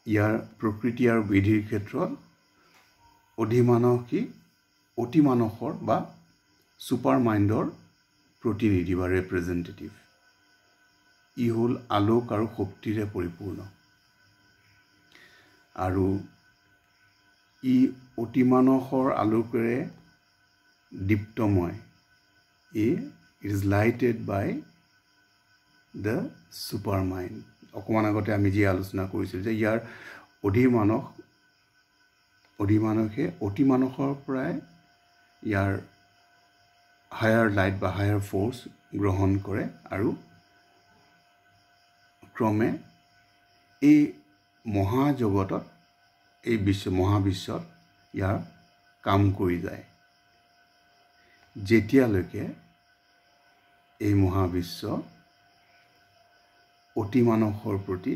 ইয়াৰ প্ৰকৃতি আৰু বিধিৰ ক্ষেত্ৰত অধিমানসী অতিমানসৰ বা ছুপাৰ মাইণ্ডৰ প্ৰতিনিধি বা ৰিপ্ৰেজেণ্টেটিভ। ই হ'ল আলোক আৰু শক্তিৰে পৰিপূৰ্ণ, আৰু ই অতিমানসৰ আলোকেৰে দীপ্তময়। It is lighted by the super mind. অকণমান আগতে আমি যি আলোচনা কৰিছিলোঁ যে ইয়াৰ অধিমানসে অতিমানসৰ পৰাই ইয়াৰ হায়াৰ লাইট বা হায়াৰ ফ'ৰ্চ গ্ৰহণ কৰে, আৰু ক্ৰমে এই মহাজগতত, এই মহাবিশ্বত ইয়াৰ কাম কৰি যায়, যেতিয়ালৈকে এই মহাবিশ্ব অতিমানসৰ প্ৰতি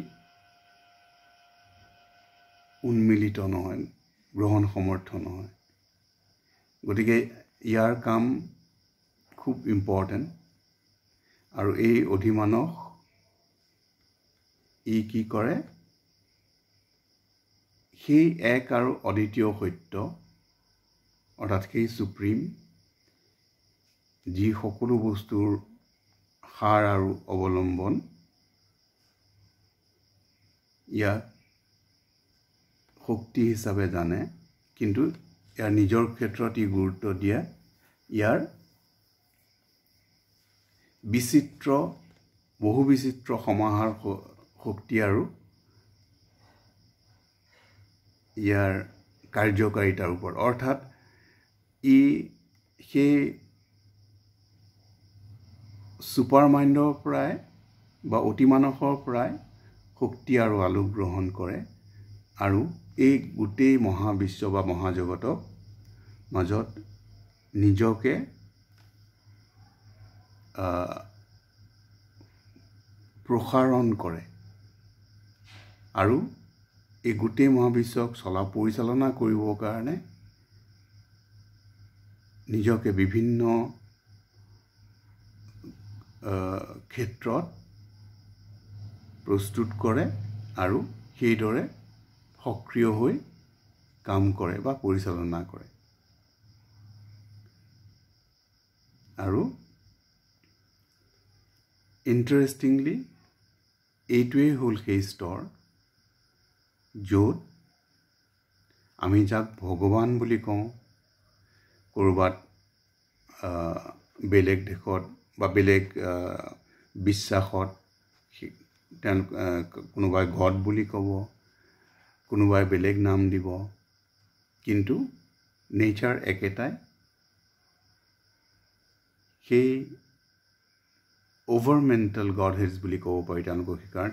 উন্মিলিত নহয়, গ্ৰহণ সমৰ্থ নহয়। গতিকে ইয়াৰ কাম খুব ইম্পৰ্টেণ্ট। আৰু এই অধিমানস ই কি কৰে, সেই এক আৰু অদ্বিতীয় সত্য, অৰ্থাৎ সেই সুপ্ৰিম, যি সকলো বস্তুৰ সাৰ আৰু অৱলম্বন, ইয়াক শক্তি হিচাপে জানে, কিন্তু ইয়াৰ নিজৰ ক্ষেত্ৰত ই গুৰুত্ব দিয়ে ইয়াৰ বহু বিচিত্ৰ সমাহাৰ শক্তি আৰু ইয়াৰ কাৰ্যকাৰিতাৰ ওপৰত। অৰ্থাৎ ই সেই ছুপাৰ মাইণ্ডৰ পৰাই বা অতিমানসৰ পৰাই শক্তি আৰু আলোক গ্ৰহণ কৰে, আৰু এই গোটেই মহাবিশ্ব বা মহাজগতক মাজত নিজকে প্ৰসাৰণ কৰে, আৰু এই গোটেই মহাবিশ্বক পৰিচালনা কৰিবৰ কাৰণে নিজকে বিভিন্ন ক্ষেত্ৰত প্ৰস্তুত কৰে, আৰু সেইদৰে সক্ৰিয় হৈ কাম কৰে বা পৰিচালনা কৰে। আৰু ইণ্টাৰেষ্টিংলি এইটোৱেই হ'ল সেই স্তৰ য'ত আমি যাক ভগৱান বুলি কওঁ, ক'ৰবাত বেলেগ দেশত বা বেলেগ বিশ্বাসত কোনোবাই গড বুলি ক'ব, কোনোবাই বেলেগ নাম দিব, কিন্তু নেচাৰ একেটাই। সেই অভাৰ মেণ্টেল গড হেডছ বুলি ক'ব পাৰি তেওঁলোকক, সেইকাৰণে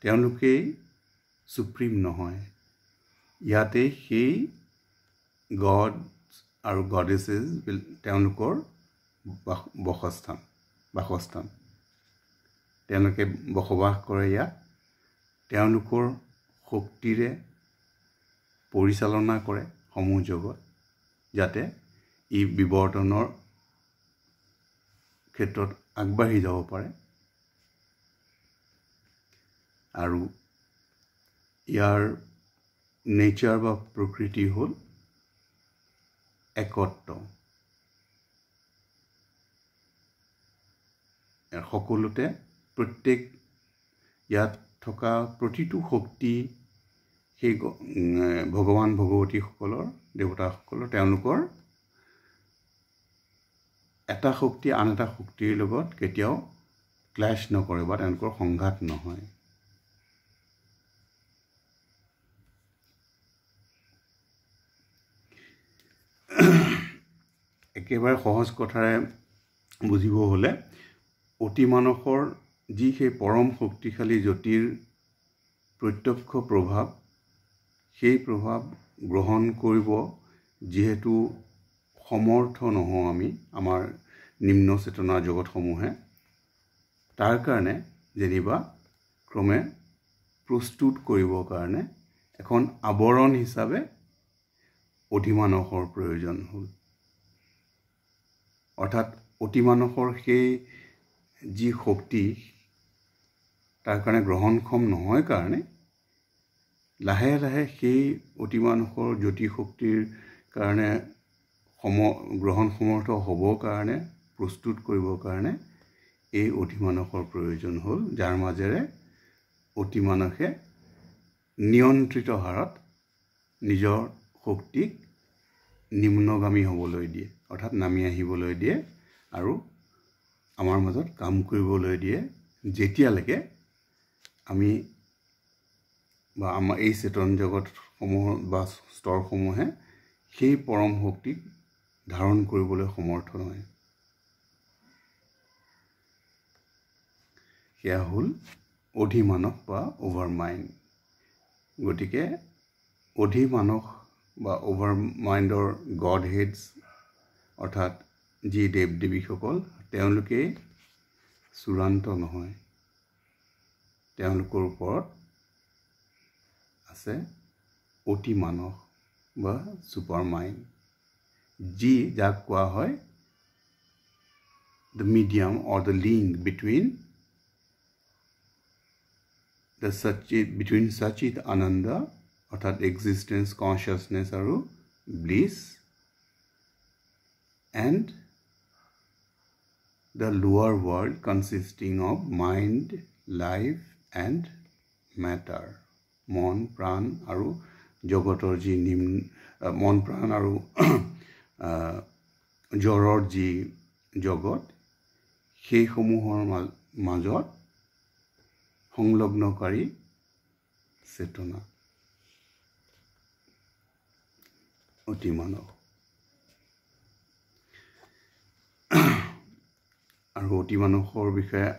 তেওঁলোকেই সুপ্ৰিম নহয়। ইয়াতে সেই গড আৰু গডেছেছ তেওঁলোকৰ বাসস্থান। তেওঁলোকে বসবাস কৰে ইয়াত। তেওঁলোকৰ শক্তিৰে পৰিচালনা কৰে সমূহ জগত, যাতে ই বিৱৰ্তনৰ ক্ষেত্ৰত আগবাঢ়ি যাব পাৰে। আৰু ইয়াৰ নেচাৰ বা প্ৰকৃতি হ'ল একত্ব। সকলোতে প্ৰত্যেক ইয়াত থকা প্ৰতিটো শক্তি সেই ভগৱান ভগৱতীসকলৰ, দেৱতাসকলৰ, তেওঁলোকৰ এটা শক্তি আন এটা শক্তিৰ লগত কেতিয়াও ক্লেশ নকৰে বা তেওঁলোকৰ সংঘাত নহয়। একেবাৰে সহজ কথাৰে বুজিব হ'লে অতিমানসৰ যি সেই পৰম শক্তিশালী জ্যোতিৰ প্ৰত্যক্ষ প্ৰভাৱ, সেই প্ৰভাৱ গ্ৰহণ কৰিব যিহেতু সমৰ্থ নহওঁ আমি, আমাৰ নিম্ন চেতনাৰ জগতসমূহে, তাৰ কাৰণে যেনিবা ক্ৰমে প্ৰস্তুত কৰিবৰ কাৰণে এখন আৱৰণ হিচাপে অতিমানসৰ প্ৰয়োজন হ'ল। অৰ্থাৎ অতিমানসৰ সেই যি শক্তি তাৰ কাৰণে গ্ৰহণক্ষম নহয় কাৰণে লাহে লাহে সেই অতিমানসৰ জ্যোতি শক্তিৰ কাৰণে গ্ৰহণ সমৰ্থ হ'বৰ কাৰণে প্ৰস্তুত কৰিবৰ কাৰণে এই অতিমানসৰ প্ৰয়োজন হ'ল, যাৰ মাজেৰে অতিমানসে নিয়ন্ত্ৰিত হাৰত নিজৰ শক্তিক নিম্নগামী হ'বলৈ দিয়ে, অৰ্থাৎ নামি আহিবলৈ দিয়ে আৰু আমাৰ মাজত কাম কৰিবলৈ দিয়ে, যেতিয়ালৈকে আমি বা আমাৰ এই চেতন জগতসমূহ বা স্তৰসমূহে সেই পৰম শক্তিক ধাৰণ কৰিবলৈ সমৰ্থ নহয়। সেয়া হ'ল অধিমানস বা অভাৰ মাইণ্ড। গতিকে অধিমানস বা অভাৰ মাইণ্ডৰ গড হেডছ অৰ্থাৎ যি দেৱ দেৱীসকল, তেওঁলোকেই চূড়ান্ত নহয়। তেওঁলোকৰ ওপৰত আছে অতিমানস বা ছুপাৰ মাইণ্ড, যাক কোৱা হয় the medium or the link between সচিত আনন্দ অৰ্থাৎ এক্সিষ্টেঞ্চ, কনচিয়াছনেছ আৰু bliss, and the lower world consisting of mind, life and matter, মন, প্ৰাণ আৰু জগতৰ যি মন, প্ৰাণ আৰু জড়ৰ যি জগত, সেইসমূহৰ মাজত সংলগ্নকাৰী চেতনা অতিমানস। আৰু অতিমানসৰ বিষয়ে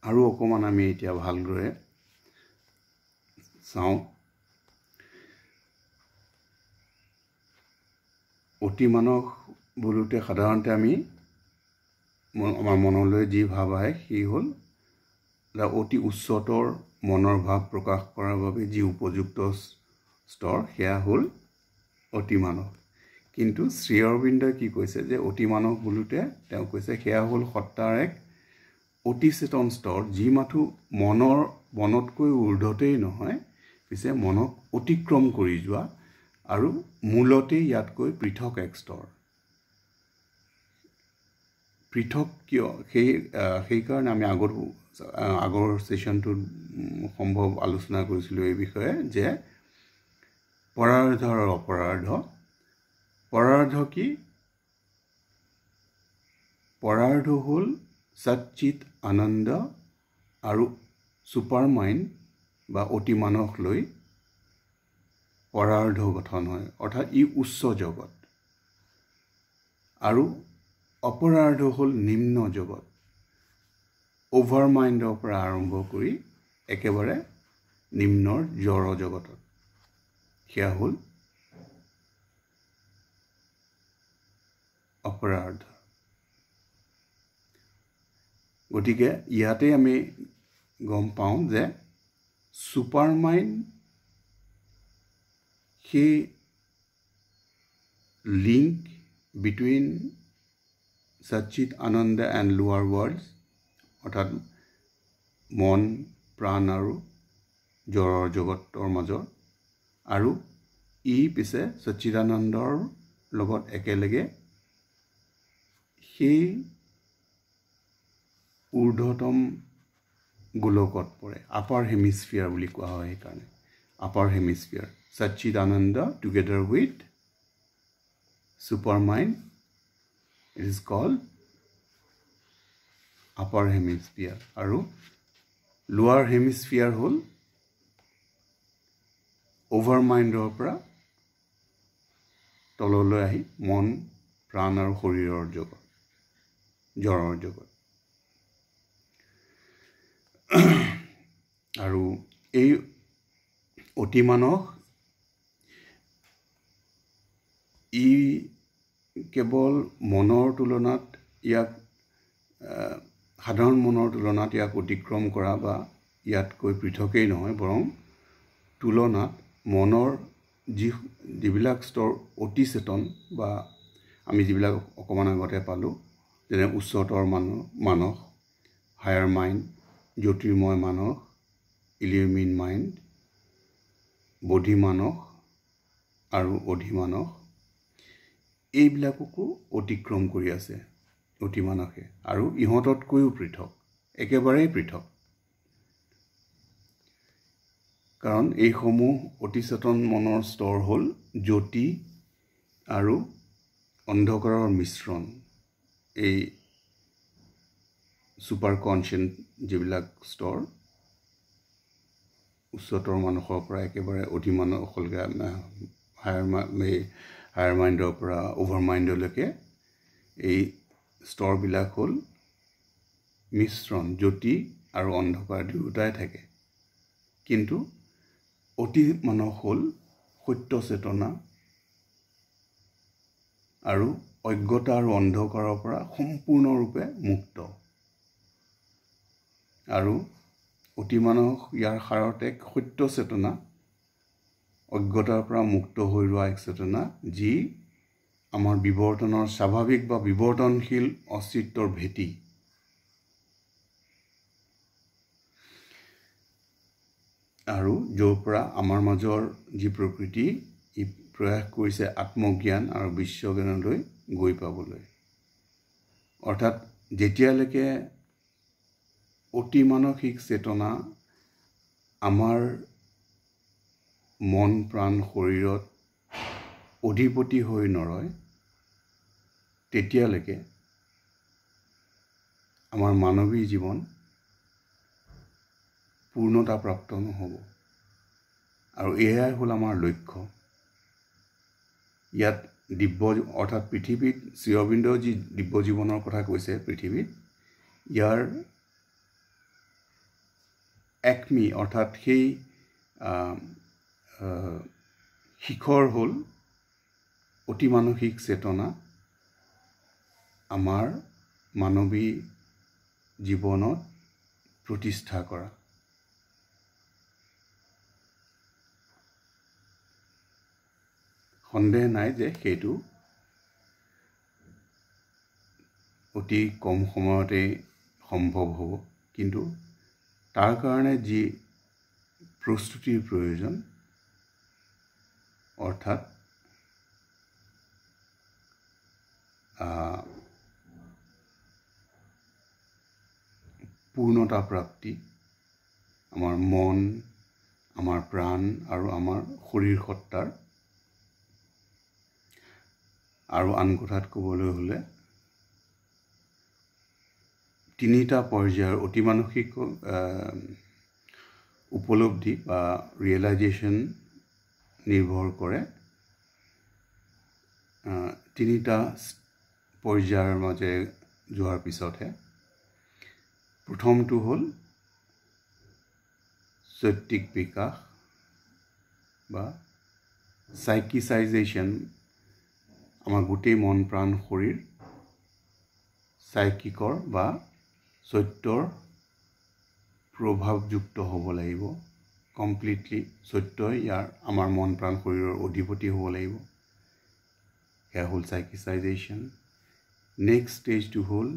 আৰু অকণমান আমি এতিয়া ভালদৰে চাওঁ। অতিমানস বোলোতে সাধাৰণতে আমাৰ মনলৈ যি ভাৱ আহে সেই হ'ল অতি উচ্চতৰ মনৰ ভাৱ প্ৰকাশ কৰাৰ বাবে যি উপযুক্ত স্তৰ, সেয়া হ'ল অতিমানস। কিন্তু শ্ৰী অৰবিন্দই কি কৈছে যে অতিমানস বোলোতে তেওঁ কৈছে সেয়া হ'ল সত্তাৰ এক অতিচেতন স্তৰ, যি মাথো মনতকৈ ঊৰ্ধতেই নহয়, পিছে মনক অতিক্ৰম কৰি যোৱা আৰু মূলতেই ইয়াতকৈ পৃথক এক স্তৰ। পৃথক কিয়? সেইকাৰণে আমি আগৰ ছেশ্যনটোত সম্ভৱ আলোচনা কৰিছিলোঁ এই বিষয়ে, যে পৰাৰ্ধ আৰু অপৰাৰ্ধ। পৰাৰ্ধ কি? পৰাৰ্ধ হ'ল সচ্চিত আনন্দ আৰু ছুপাৰ মাইণ্ড বা অতিমানস লৈ পৰাৰ্ধ গঠন হয়, অৰ্থাৎ ই উচ্চ জগত। আৰু অপৰাৰ্ধ হ'ল নিম্ন জগত, অভাৰ মাইণ্ডৰ পৰা আৰম্ভ কৰি একেবাৰে নিম্নৰ জড় জগতত। সেয়া হ'ল অপৰাৰ্ধ। গতিকে ইয়াতে আমি গম পাওঁ যে ছুপাৰ মাইণ্ড সেই লিংক বিটুইন সচ্চিত আনন্দ এণ্ড লোৱাৰ ৱৰ্ল্ডছ, অৰ্থাৎ মন প্ৰাণ আৰু জড়ৰ জগতৰ মাজত, আৰু ই পিছে সচ্চিদানন্দৰ লগত একেলগে সেই ঊৰ্ধ্বতম গোলকত পৰে, আপাৰ হেমিস্ফিয়াৰ বুলি কোৱা হয়। সেইকাৰণে upper hemisphere, Sachchidananda together with super mind, it is called upper hemisphere. আৰু লোৱাৰ হেমিস্ফিয়াৰ হ'ল অভাৰ মাইণ্ডৰ পৰা তললৈ আহি মন প্ৰাণ আৰু শৰীৰৰ জগত, জড়ৰ জগত। আৰু এই অতিমানস ই কেৱল মনৰ তুলনাত ইয়াক সাধাৰণ মনৰ তুলনাত ইয়াক অতিক্ৰম কৰা বা ইয়াতকৈ পৃথকেই নহয়, বৰং তুলনাত মনৰ যিবিলাক স্তৰ অতিচেতন বা আমি যিবিলাক অকণমান আগতে পালোঁ, যেনে উচ্চতৰ মানস, হায়াৰ মাইণ্ড, জ্যোতিৰ্ময় মানস, ইলিউমিন মাইণ্ড, বোধি মানস আৰু অধিমানস, এইবিলাককো অতিক্ৰম কৰি আছে অতিমানসে। আৰু ইহঁততকৈও পৃথক, একেবাৰেই পৃথক। কাৰণ এইসমূহ অতিচেতন মনৰ স্তৰ হ'ল জ্যোতি আৰু অন্ধকাৰৰ মিশ্ৰণ। এই ছুপাৰ কনচিয়াছ যিবিলাক স্তৰ, উচ্চতৰ মানসৰ পৰা একেবাৰে অধিমানসলৈকে, হায়াৰ মাইণ্ডৰ পৰা অভাৰ মাইণ্ডলৈকে, এই স্তৰবিলাক হ'ল মিশ্ৰণ, জ্যোতি আৰু অন্ধকাৰ দুয়োটাই থাকে। কিন্তু অতিমানস হ'ল সত্য চেতনা আৰু অজ্ঞতা আৰু অন্ধকাৰৰ পৰা সম্পূৰ্ণৰূপে মুক্ত। আৰু অতিমানস ইয়াৰ সাৰত এক সত্য চেতনা, অজ্ঞতাৰ পৰা মুক্ত হৈ ৰোৱা এক চেতনা, যি আমাৰ বিৱৰ্তনৰ স্বাভাৱিক বা বিৱৰ্তনশীল অস্তিত্বৰ ভেটি। আৰু য'ৰ পৰা আমাৰ মাজৰ যি প্ৰকৃতি, ই প্ৰয়াস কৰিছে আত্মজ্ঞান আৰু বিশ্বজ্ঞানলৈ গৈ পাবলৈ। অৰ্থাৎ যেতিয়ালৈকে অতিমানসিক চেতনা আমাৰ মন প্ৰাণ শৰীৰত অধিপতি হৈ নৰয়, তেতিয়ালৈকে আমাৰ মানৱী জীৱন পূৰ্ণতা প্ৰাপ্ত নহ'ব। আৰু এয়াই হ'ল আমাৰ লক্ষ্য। ইয়াত দিব্য, অৰ্থাৎ পৃথিৱীত শ্ৰী অৰবিন্দই যি দিব্য জীৱনৰ কথা কৈছে পৃথিৱীত, ইয়াৰ একমি, অৰ্থাৎ সেই শিখৰ হ'ল অতিমানসিক চেতনা আমাৰ মানৱী জীৱনত প্ৰতিষ্ঠা কৰা। সন্দেহ নাই যে সেইটো অতি কম সময়তেই সম্ভৱ হ'ব, কিন্তু তাৰ কাৰণে যি প্ৰস্তুতিৰ প্ৰয়োজন, অৰ্থাৎ পূৰ্ণতা প্ৰাপ্তি, আমাৰ মন, আমাৰ প্ৰাণ আৰু আমাৰ শৰীৰ সত্তাৰ। আৰু আন কথাত ক'বলৈ হ'লে তিনিটা পৰ্যায়ৰ অতিমানসিক উপলব্ধি বা ৰিয়েলাইজেশ্যন নিৰ্ভৰ কৰে তিনিটা পৰ্যায়ৰ মাজে যোৱাৰ পিছতহে প্ৰথমটো হ'ল চৈত্তিক বিকাশ বা সাইকিসাইজেশ্যন আমাৰ গোটেই মন প্ৰাণ শৰীৰ সাইকিকৰ বা সত্যৰ প্ৰভাৱযুক্ত হ'ব লাগিব কমপ্লিটলি সত্যই ইয়াৰ আমাৰ মন প্ৰাণ শৰীৰৰ অধিপতি হ'ব লাগিব এয়া হ'ল সাইকিসাইজেশ্যন নেক্সট ষ্টেজটো হ'ল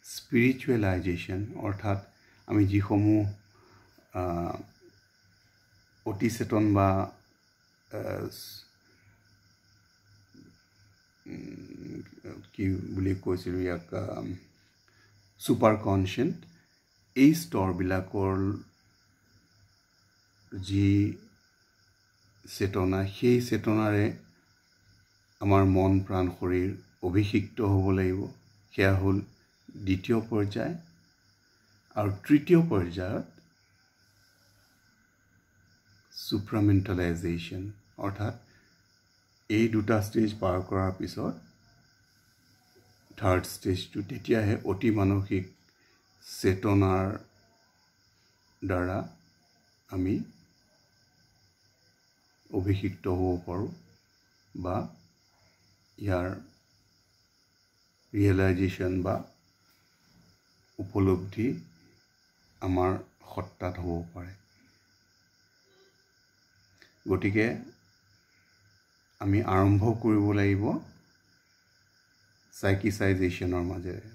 স্পিৰিচুৱেলাইজেশ্যন অৰ্থাৎ আমি যিসমূহ অতিচেতন বা কি বুলি কৈছিলোঁ ইয়াক ছুপাৰ কনচিয়েণ্ট এই স্তৰবিলাকৰ যি চেতনা সেই চেতনাৰে আমাৰ মন প্ৰাণ শৰীৰ অভিষিক্ত হ'ব লাগিব সেয়া হ'ল দ্বিতীয় পৰ্যায় আৰু তৃতীয় পৰ্যায়ত সুপ্ৰামেণ্টেলাইজেশ্যন অৰ্থাৎ এই দুটা ষ্টেজ পাৰ কৰাৰ পিছত থাৰ্ড ষ্টেজটো তেতিয়াহে অতি মানসিক চেতনাৰ দ্বাৰা আমি অভিষিক্ত হ'ব পাৰোঁ বা ইয়াৰ ৰিয়েলাইজেশ্যন বা উপলব্ধি আমাৰ সত্তাত হ'ব পাৰে গতিকে আমি আৰম্ভ কৰিব লাগিব সাইকিসাইজেশ্যনৰ মাজেৰে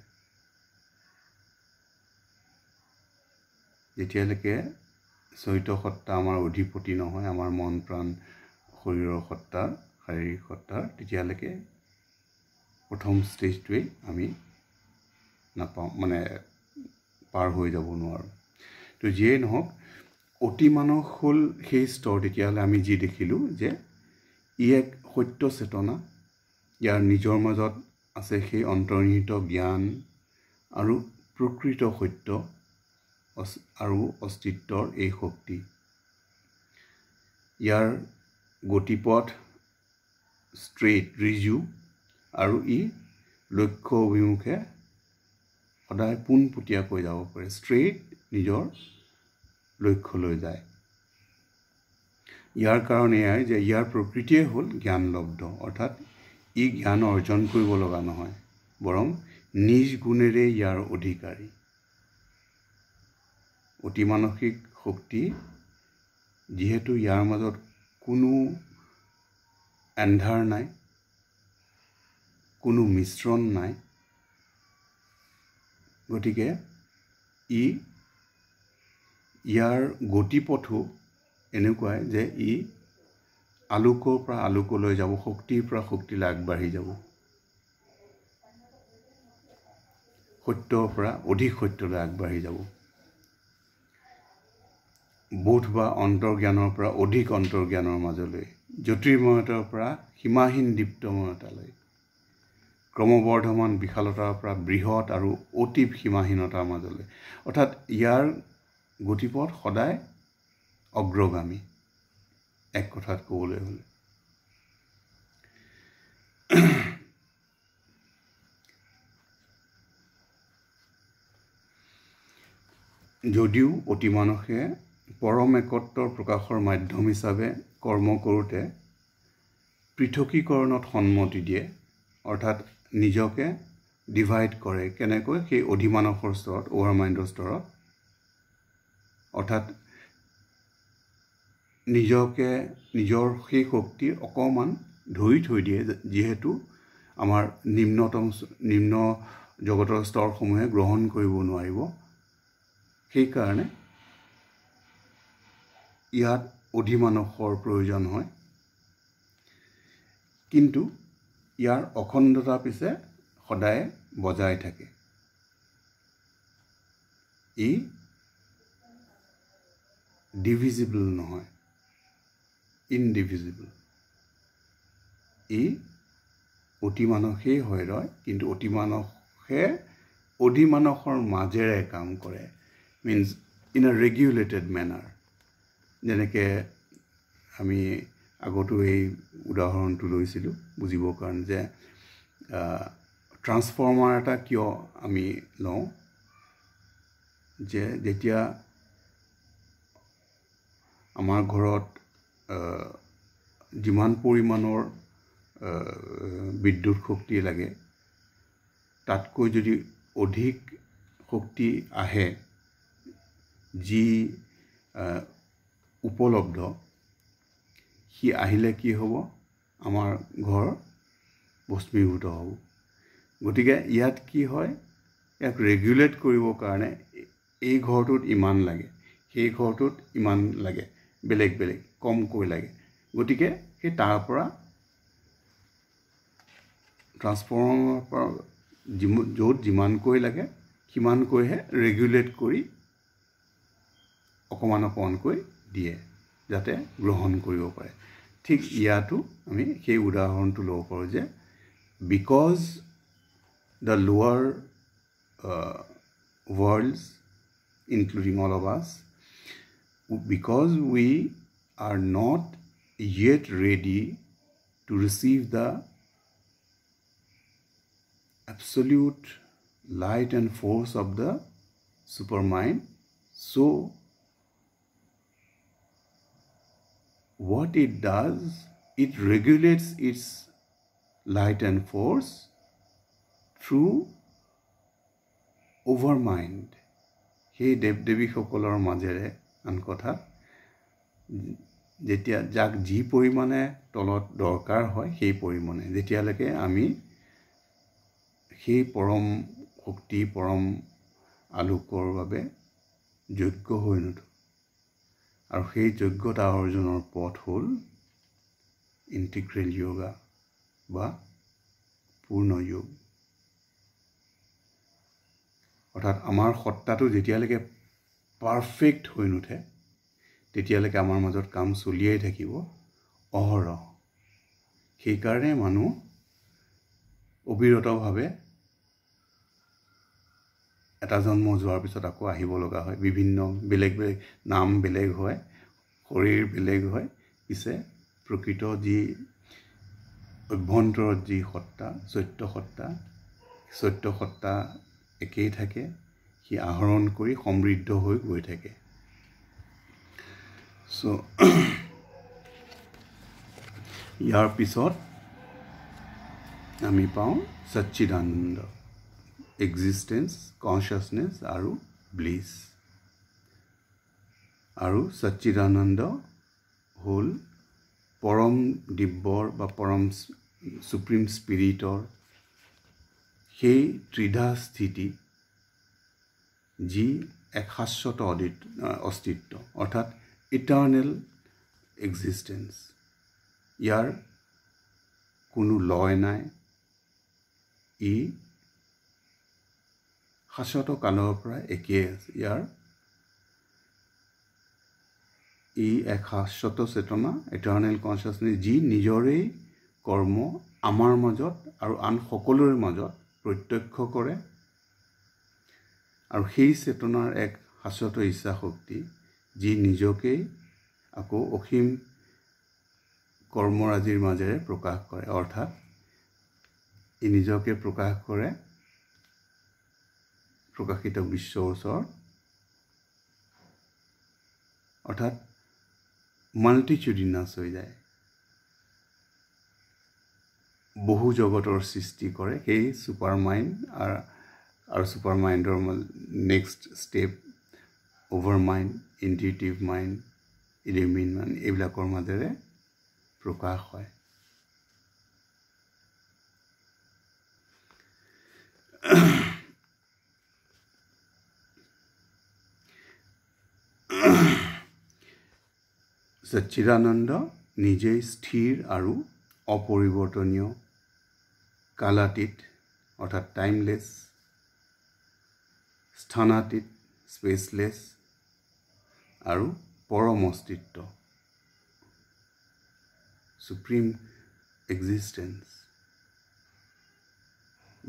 যেতিয়ালৈকে চৈত সত্তা আমাৰ অধিপতি নহয় আমাৰ মন প্ৰাণ শৰীৰৰ সত্তাৰ শাৰীৰিক সত্তাৰ তেতিয়ালৈকে প্ৰথম ষ্টেজটোৱেই আমি নাপাওঁ মানে পাৰ হৈ যাব নোৱাৰোঁ তো যিয়েই নহওক অতিমানস হ'ল সেই স্তৰ তেতিয়াহ'লে আমি যি দেখিলোঁ যে ই এক সত্য চেতনা ইয়াৰ নিজৰ মাজত আছে সেই অন্তৰ্নিহিত জ্ঞান আৰু প্ৰকৃত সত্য আৰু অস্তিত্বৰ এই শক্তি ইয়াৰ গতিপথ ষ্ট্ৰেইট ৰিজু আৰু ই লক্ষ্য অভিমুখে সদায় পোনপটীয়াকৈ যাব পাৰে ষ্ট্ৰেইট নিজৰ লক্ষ্যলৈ যায় ইয়াৰ কাৰণ এয়াই যে ইয়াৰ প্ৰকৃতিয়ে হ'ল জ্ঞানলব্ধ অৰ্থাৎ ই জ্ঞান অৰ্জন কৰিব লগা নহয় বৰং নিজ গুণেৰে ইয়াৰ অধিকাৰী অতিমানসিক শক্তি যিহেতু ইয়াৰ মাজত কোনো এন্ধাৰ নাই কোনো মিশ্ৰণ নাই গতিকে ইয়াৰ গতিপথো এনেকুৱাই যে ই আলোকৰ পৰা আলোকলৈ যাব শক্তিৰ পৰা শক্তিলৈ আগবাঢ়ি যাব সত্যৰ পৰা অধিক সত্যলৈ আগবাঢ়ি যাব বোধ বা অন্তৰ্জ্ঞানৰ পৰা অধিক অন্তৰ্জ্ঞানৰ মাজলৈ জ্যোতিৰ্ময়তাৰ পৰা সীমাহীন দীপ্তময়তালৈ ক্ৰমবৰ্ধমান বিশালতাৰ পৰা বৃহৎ আৰু অতি সীমাহীনতাৰ মাজলৈ অৰ্থাৎ ইয়াৰ গতিপথ সদায় অগ্ৰগামী এক কথাত ক'বলৈ হ'লে যদিও অতিমানসে পৰম একত্বৰ প্ৰকাশৰ মাধ্যম হিচাপে কৰ্ম কৰোঁতে পৃথকীকৰণত সন্মতি দিয়ে অৰ্থাৎ নিজকে ডিভাইড কৰে কেনেকৈ সেই অধিমানসৰ স্তৰত অভাৰ মাইণ্ডৰ স্তৰত অৰ্থাৎ নিজকে নিজৰ সেই শক্তিৰ অকণমান ধৰি থৈ দিয়ে যিহেতু আমাৰ নিম্ন জগতৰ স্তৰসমূহে গ্ৰহণ কৰিব নোৱাৰিব সেইকাৰণে ইয়াত অধিমানসৰ প্ৰয়োজন হয় কিন্তু ইয়াৰ অখণ্ডতা পিছে সদায় বজাই থাকে ই ডিভিজিবল নহয় ইনডিভিজিবল ই অতিমানসেই হৈ ৰয় কিন্তু অতিমানসে অধিমানসৰ মাজেৰে কাম কৰে, means in a regulated manner. যেনেকৈ আমি আগতো এই উদাহৰণটো লৈছিলোঁ বুজিবৰ কাৰণে যে ট্ৰান্সফৰ্মাৰ এটা কিয় আমি লওঁ, যে যেতিয়া আমাৰ ঘৰত যিমান পৰিমাণৰ বিদ্যুৎ শক্তি লাগে তাতকৈ যদি অধিক শক্তি আহে যি উপলব্ধ, সি আহিলে কি হ'ব, আমাৰ ঘৰ ভস্মীভূত হ'ব। গতিকে ইয়াত কি হয়, ইয়াক ৰেগুলেট কৰিবৰ কাৰণে এই ঘৰটোত ইমান লাগে, সেই ঘৰটোত ইমান লাগে, বেলেগ বেলেগ কমকৈ লাগে। গতিকে সেই তাৰ পৰা ট্ৰান্সফৰ্মাৰৰ পৰা য'ত যিমানকৈ লাগে সিমানকৈহে ৰেগুলেট কৰি অকণমানকৈ দিয়ে যাতে গ্ৰহণ কৰিব পাৰে। ঠিক ইয়াতো আমি সেই উদাহৰণটো ল'ব পাৰোঁ যে বিকজ দ্য লোৱাৰ worlds, including all of us, because we are not yet ready to receive the absolute light and force of the supermind. So what it does, it regulates its light and force through overmind. সেই দেৱ দেৱীসকলৰ মাজেৰে আন কথা যেতিয়া যাক যি পৰিমাণে তলত দৰকাৰ হয় সেই পৰিমাণে, যেতিয়ালৈকে আমি সেই পৰম শক্তি পৰম আলোকৰ বাবে যোগ্য হৈ নুঠো। আৰু সেই যোগ্যতা অৰ্জনৰ পথ হ'ল ইণ্টিগ্ৰেল যোগা বা পূৰ্ণ যোগ। অৰ্থাৎ আমাৰ সত্তাটো যেতিয়ালৈকে পাৰফেক্ট হৈ নুঠে তেতিয়ালৈকে আমাৰ মাজত কাম চলিয়াই থাকিব অহৰহ। সেইকাৰণে মানুহ অবিৰতভাৱে এটা জন্ম যোৱাৰ পিছত আকৌ আহিব লগা হয়। বিভিন্ন বেলেগ বেলেগ নাম বেলেগ হয়, শৰীৰ বেলেগ হয়, পিছে প্ৰকৃত যি অভ্যন্তৰত যি সত্তা সত্য সত্তা একেই থাকে। সি আহৰণ কৰি সমৃদ্ধ হৈ গৈ থাকে। চ' ইয়াৰ পিছত আমি পাওঁ সচ্চিদানন্দ, এক্সিষ্টেঞ্চ, কনচিয়াছনেছ আৰু ব্লিছ। আৰু সচ্চিদানন্দ হ'ল পৰম দিব্যৰ বা পৰম সুপ্ৰিম স্পিৰিটৰ সেই ত্ৰিধা স্থিতি যি এক শাশ্বত অস্তিত্ব, অৰ্থাৎ ইটাৰ্নেল এক্সিষ্টেঞ্চ। ইয়াৰ কোনো লয় নাই, ই শাশ্বত কালৰ পৰা একেই আছে। ই এক শাশ্বত চেতনা, ইটাৰ্নেল কনচিয়াছনেছ, যি নিজৰেই কৰ্ম আমাৰ মাজত আৰু আন সকলোৰে মাজত প্ৰত্যক্ষ কৰে। আৰু সেই চেতনাৰ এক শাশ্বত ইচ্ছা শক্তি যি নিজকেই আকৌ অসীম কৰ্মৰাজিৰ মাজেৰে প্ৰকাশ কৰে। অৰ্থাৎ ই নিজকে প্ৰকাশ কৰে প্ৰকাশিত বিশ্বৰ ওচৰত, অৰ্থাৎ মাল্টিটিউডিনাছ হৈ যায়, বহু জগতৰ সৃষ্টি কৰে। সেই ছুপাৰ মাইণ্ড আৰু ছুপাৰ মাইণ্ডৰ next step over mind, intuitive mind, illumined mind, এইবিলাকৰ মাজেৰে প্ৰকাশ হয়। সচ্চিদানন্দ নিজেই স্থিৰ আৰু অপৰিৱৰ্তনীয়, কালাতীত অৰ্থাৎ টাইমলেছ, স্থানাতীত স্পেচলেছ আৰু পৰম অস্তিত্ব, supreme existence,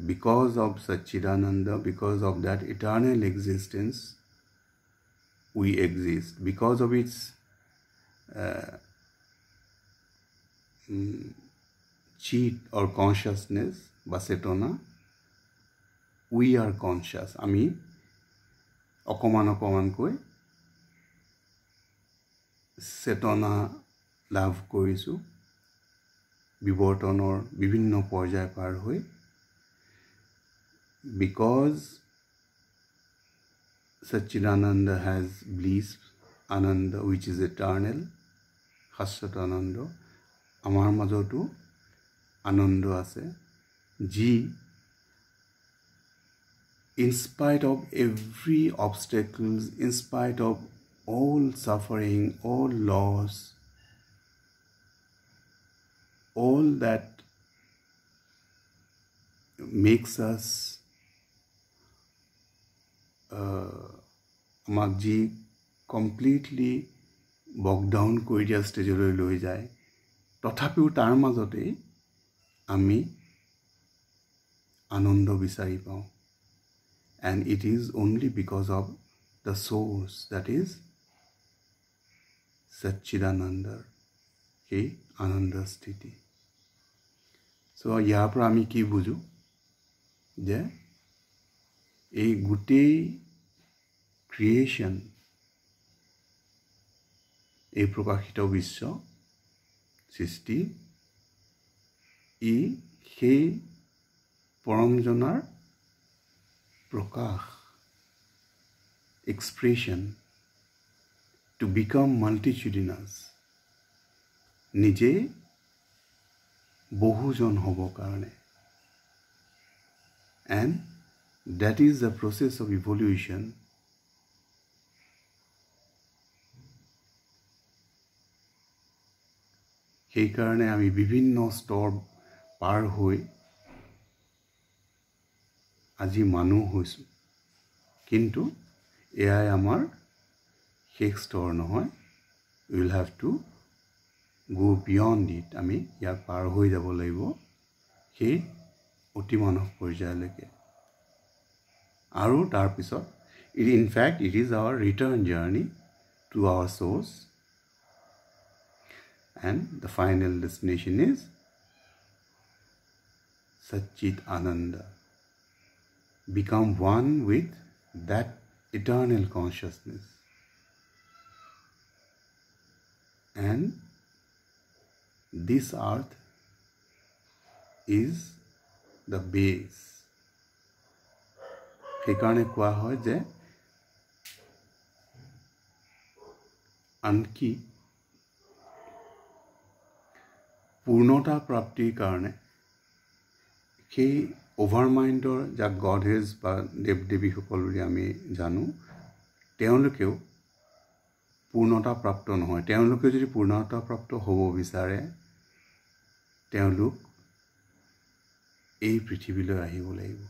because of Satchidananda, because of that eternal existence, we exist. Because of its cheat or consciousness, Basetona, we are conscious. Ami অকমান কৈ চেতনা লাভ কৰিছো বিবৰ্তনৰ বিভিন্ন পৰ্যায় পাৰ হৈ because Satchidananda has bliss ananda which is eternal Shashwat ananda amar majotu ananda ase ji in spite of every obstacles, in spite of all suffering, all loss, all that makes us Magji completely bogged down কৰি দিয়া ষ্টেজলৈ লৈ যায় তথাপিও তাৰ মাজতে আমি আনন্দ বিচাৰি পাওঁ and it is only because of the source that is Satchidananda he ananda sthiti so ইয়াৰ পৰা আমি কি বুজো যে এই গোটেই ক্ৰিয়েশ্যন এই প্ৰকাশিত বিশ্ব সৃষ্টি ই সেই পৰমজনাৰ প্ৰকাশ expression to become multitudinous নিজে বহুজন হ'ব কাৰণে and that is the process of evolution সেই কাৰণে আমি বিভিন্ন স্তৰ পাৰ হৈ আজি মানুহ হৈছো কিন্তু এয়াই আমাৰ শেষ স্তৰ নহয় we will have to go beyond it আমি ইয়াক পাৰ হৈ যাব লাগিব সেই অতি মানৱ পৰ্যায়লৈকে আৰু তাৰ পিছত in fact it is our return journey to our source and the final destination is Satchit Ananda become one with that eternal consciousness and this earth is the base সেইকাৰণে কোৱা হয় যে আনকি পূৰ্ণতা প্ৰাপ্তিৰ কাৰণে সেই অভাৰমাইণ্ডৰ যাক গডহেজ বা দেৱ দেৱীসকল বুলি আমি জানো তেওঁলোকেও পূৰ্ণতা প্ৰাপ্ত নহয় তেওঁলোকে যদি পূৰ্ণতা প্ৰাপ্ত হ'ব বিচাৰে তেওঁলোক এই পৃথিৱীলৈ আহিব লাগিব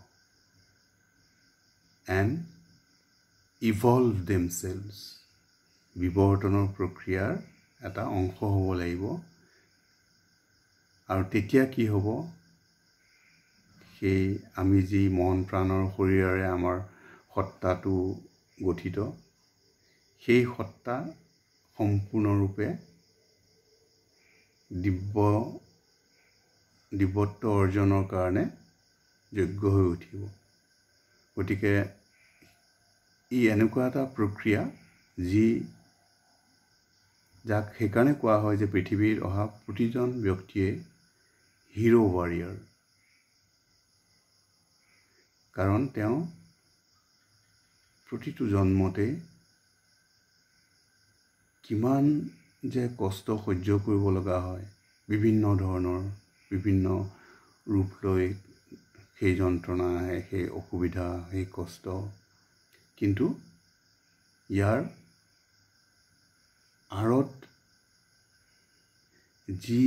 and evolve themselves বিবৰ্তনৰ প্ৰক্ৰিয়াৰ এটা অংশ হ'ব লাগিব আৰু তেতিয়া কি হ'ব সেই আমি যি মন প্ৰাণৰ শৰীৰৰে আমাৰ সত্তাটো গঠিত সেই সত্তা সম্পূৰ্ণৰূপে দিব্যত্ব অৰ্জনৰ কাৰণে যোগ্য হৈ উঠিব গতিকে ই এনেকুৱা এটা প্ৰক্ৰিয়া যি যাক সেইকাৰণে কোৱা হয় যে পৃথিৱীৰ অহা প্ৰতিজন ব্যক্তিয়ে হিৰো ৱাৰিয়াৰ কাৰণ তেওঁ প্ৰতিটো জন্মতে কিমান যে কষ্ট সহ্য কৰিব লগা হয় বিভিন্ন ধৰণৰ বিভিন্ন ৰূপ লৈ সেই যন্ত্ৰণা আহে সেই অসুবিধা সেই কষ্ট কিন্তু ইয়াৰ আঁৰত যি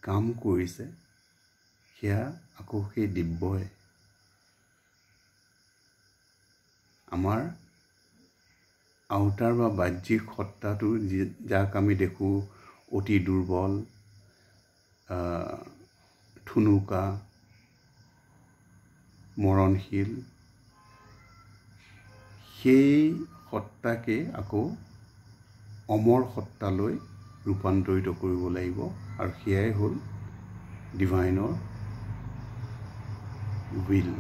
কাম কৰিছে সেয়া আকৌ সেই দিব্যই আমাৰ আউটাৰ বা বাহ্যিক সত্তাটো যাক আমি দেখো অতি দুৰ্বল ঠুনুকা মৰণশীল, সেই সত্তাকে আকৌ অমৰ সত্তালৈ ৰূপান্তৰিত কৰিব লাগিব, আৰু সেয়াই হ'ল ডিভাইনৰ উইল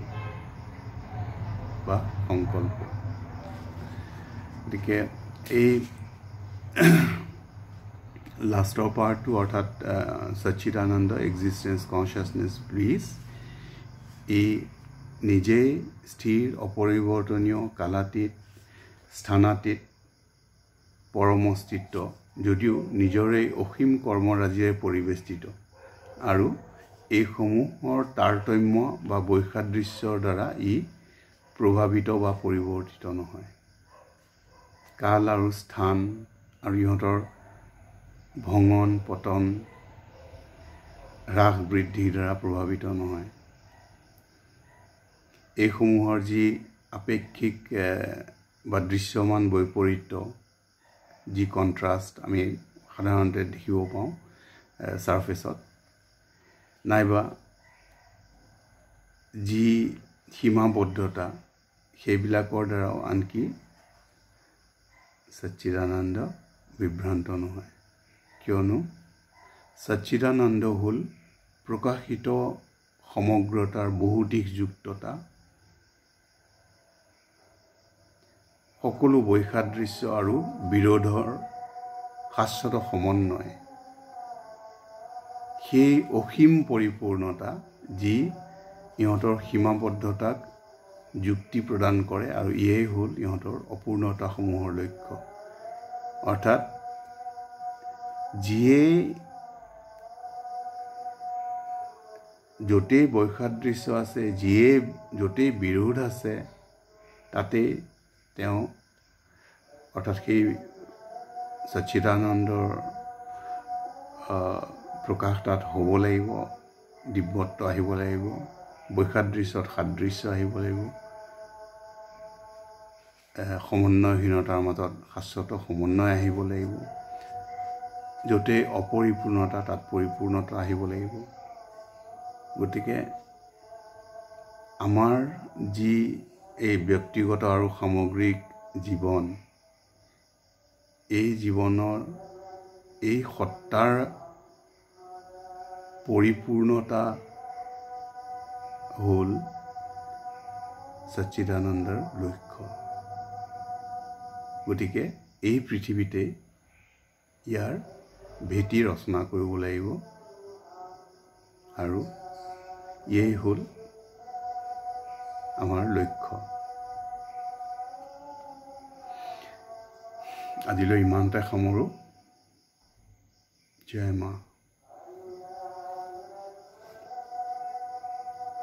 বা সংকল্প। গতিকে এই লাষ্টৰ পাৰ্টটো অৰ্থাৎ সচ্চিদানন্দ এক্সিষ্টেঞ্চ কনচিয়াছনেছ ব্লিছ, এই নিজেই স্থিৰ অপৰিৱৰ্তনীয় কালাতীত স্থানাতীত পৰম অস্তিত্ব, যদিও নিজৰে অসীম কৰ্মৰাজিৰে পৰিবেষ্টিত, আৰু এইসমূহৰ তাৰতম্য বা বৈসাদৃশ্যৰ দ্বাৰা ই প্ৰভাৱিত বা পৰিৱৰ্তিত নহয়। কাল আৰু স্থান আৰু ইহঁতৰ ভঙন পতন হ্ৰাস বৃদ্ধিৰ দ্বাৰা প্ৰভাৱিত নহয়। এইসমূহৰ যি আপেক্ষিক বা দৃশ্যমান বৈপৰীত্য, যি কণ্ট্ৰাষ্ট আমি সাধাৰণতে দেখিব পাওঁ ছাৰ্ফেচত, নাইবা যি সীমাবদ্ধতা, সেইবিলাকৰ দ্বাৰাও আনকি সচ্চিদানন্দ বিভ্ৰান্ত নহয়। কিয়নো সচ্চিদানন্দ হ'ল প্ৰকাশিত সমগ্ৰতাৰ বহুদিশযুক্ততা, সকলো বৈসাদৃশ্য আৰু বিৰোধৰ শাশ্বত সমন্বয়, সেই অসীম পৰিপূৰ্ণতা যি ইহঁতৰ সীমাবদ্ধতাক যুক্তি প্ৰদান কৰে, আৰু ইয়েই হ'ল ইহঁতৰ অপূৰ্ণতাসমূহৰ লক্ষ্য। অৰ্থাৎ যিয়েই য'তেই বৈসাদৃশ্য আছে, যিয়েই য'তেই বিৰোধ আছে, তাতেই তেওঁ অৰ্থাৎ সেই সচ্চিদানন্দৰ প্ৰকাশ তাত হ'ব লাগিব, দিব্যত্ব আহিব লাগিব, বৈসাদৃশ্যত সাদৃশ্য আহিব লাগিব, সমন্বয়হীনতাৰ মাজত শাশ্বত সমন্বয় আহিব লাগিব, য'তেই অপৰিপূৰ্ণতা তাত পৰিপূৰ্ণতা আহিব লাগিব। গতিকে আমাৰ যি এই ব্যক্তিগত আৰু সামগ্ৰিক জীৱন, এই জীৱনৰ এই সত্তাৰ পৰিপূৰ্ণতা হ'ল সচ্চিদানন্দৰ লক্ষ্য। গতিকে এই পৃথিৱীতে ইয়াৰ ভেটি ৰচনা কৰিব লাগিব, আৰু ইয়েই হ'ল আমাৰ লক্ষ্য। আজিলৈ ইমানতে সামৰোঁ। জয় মা।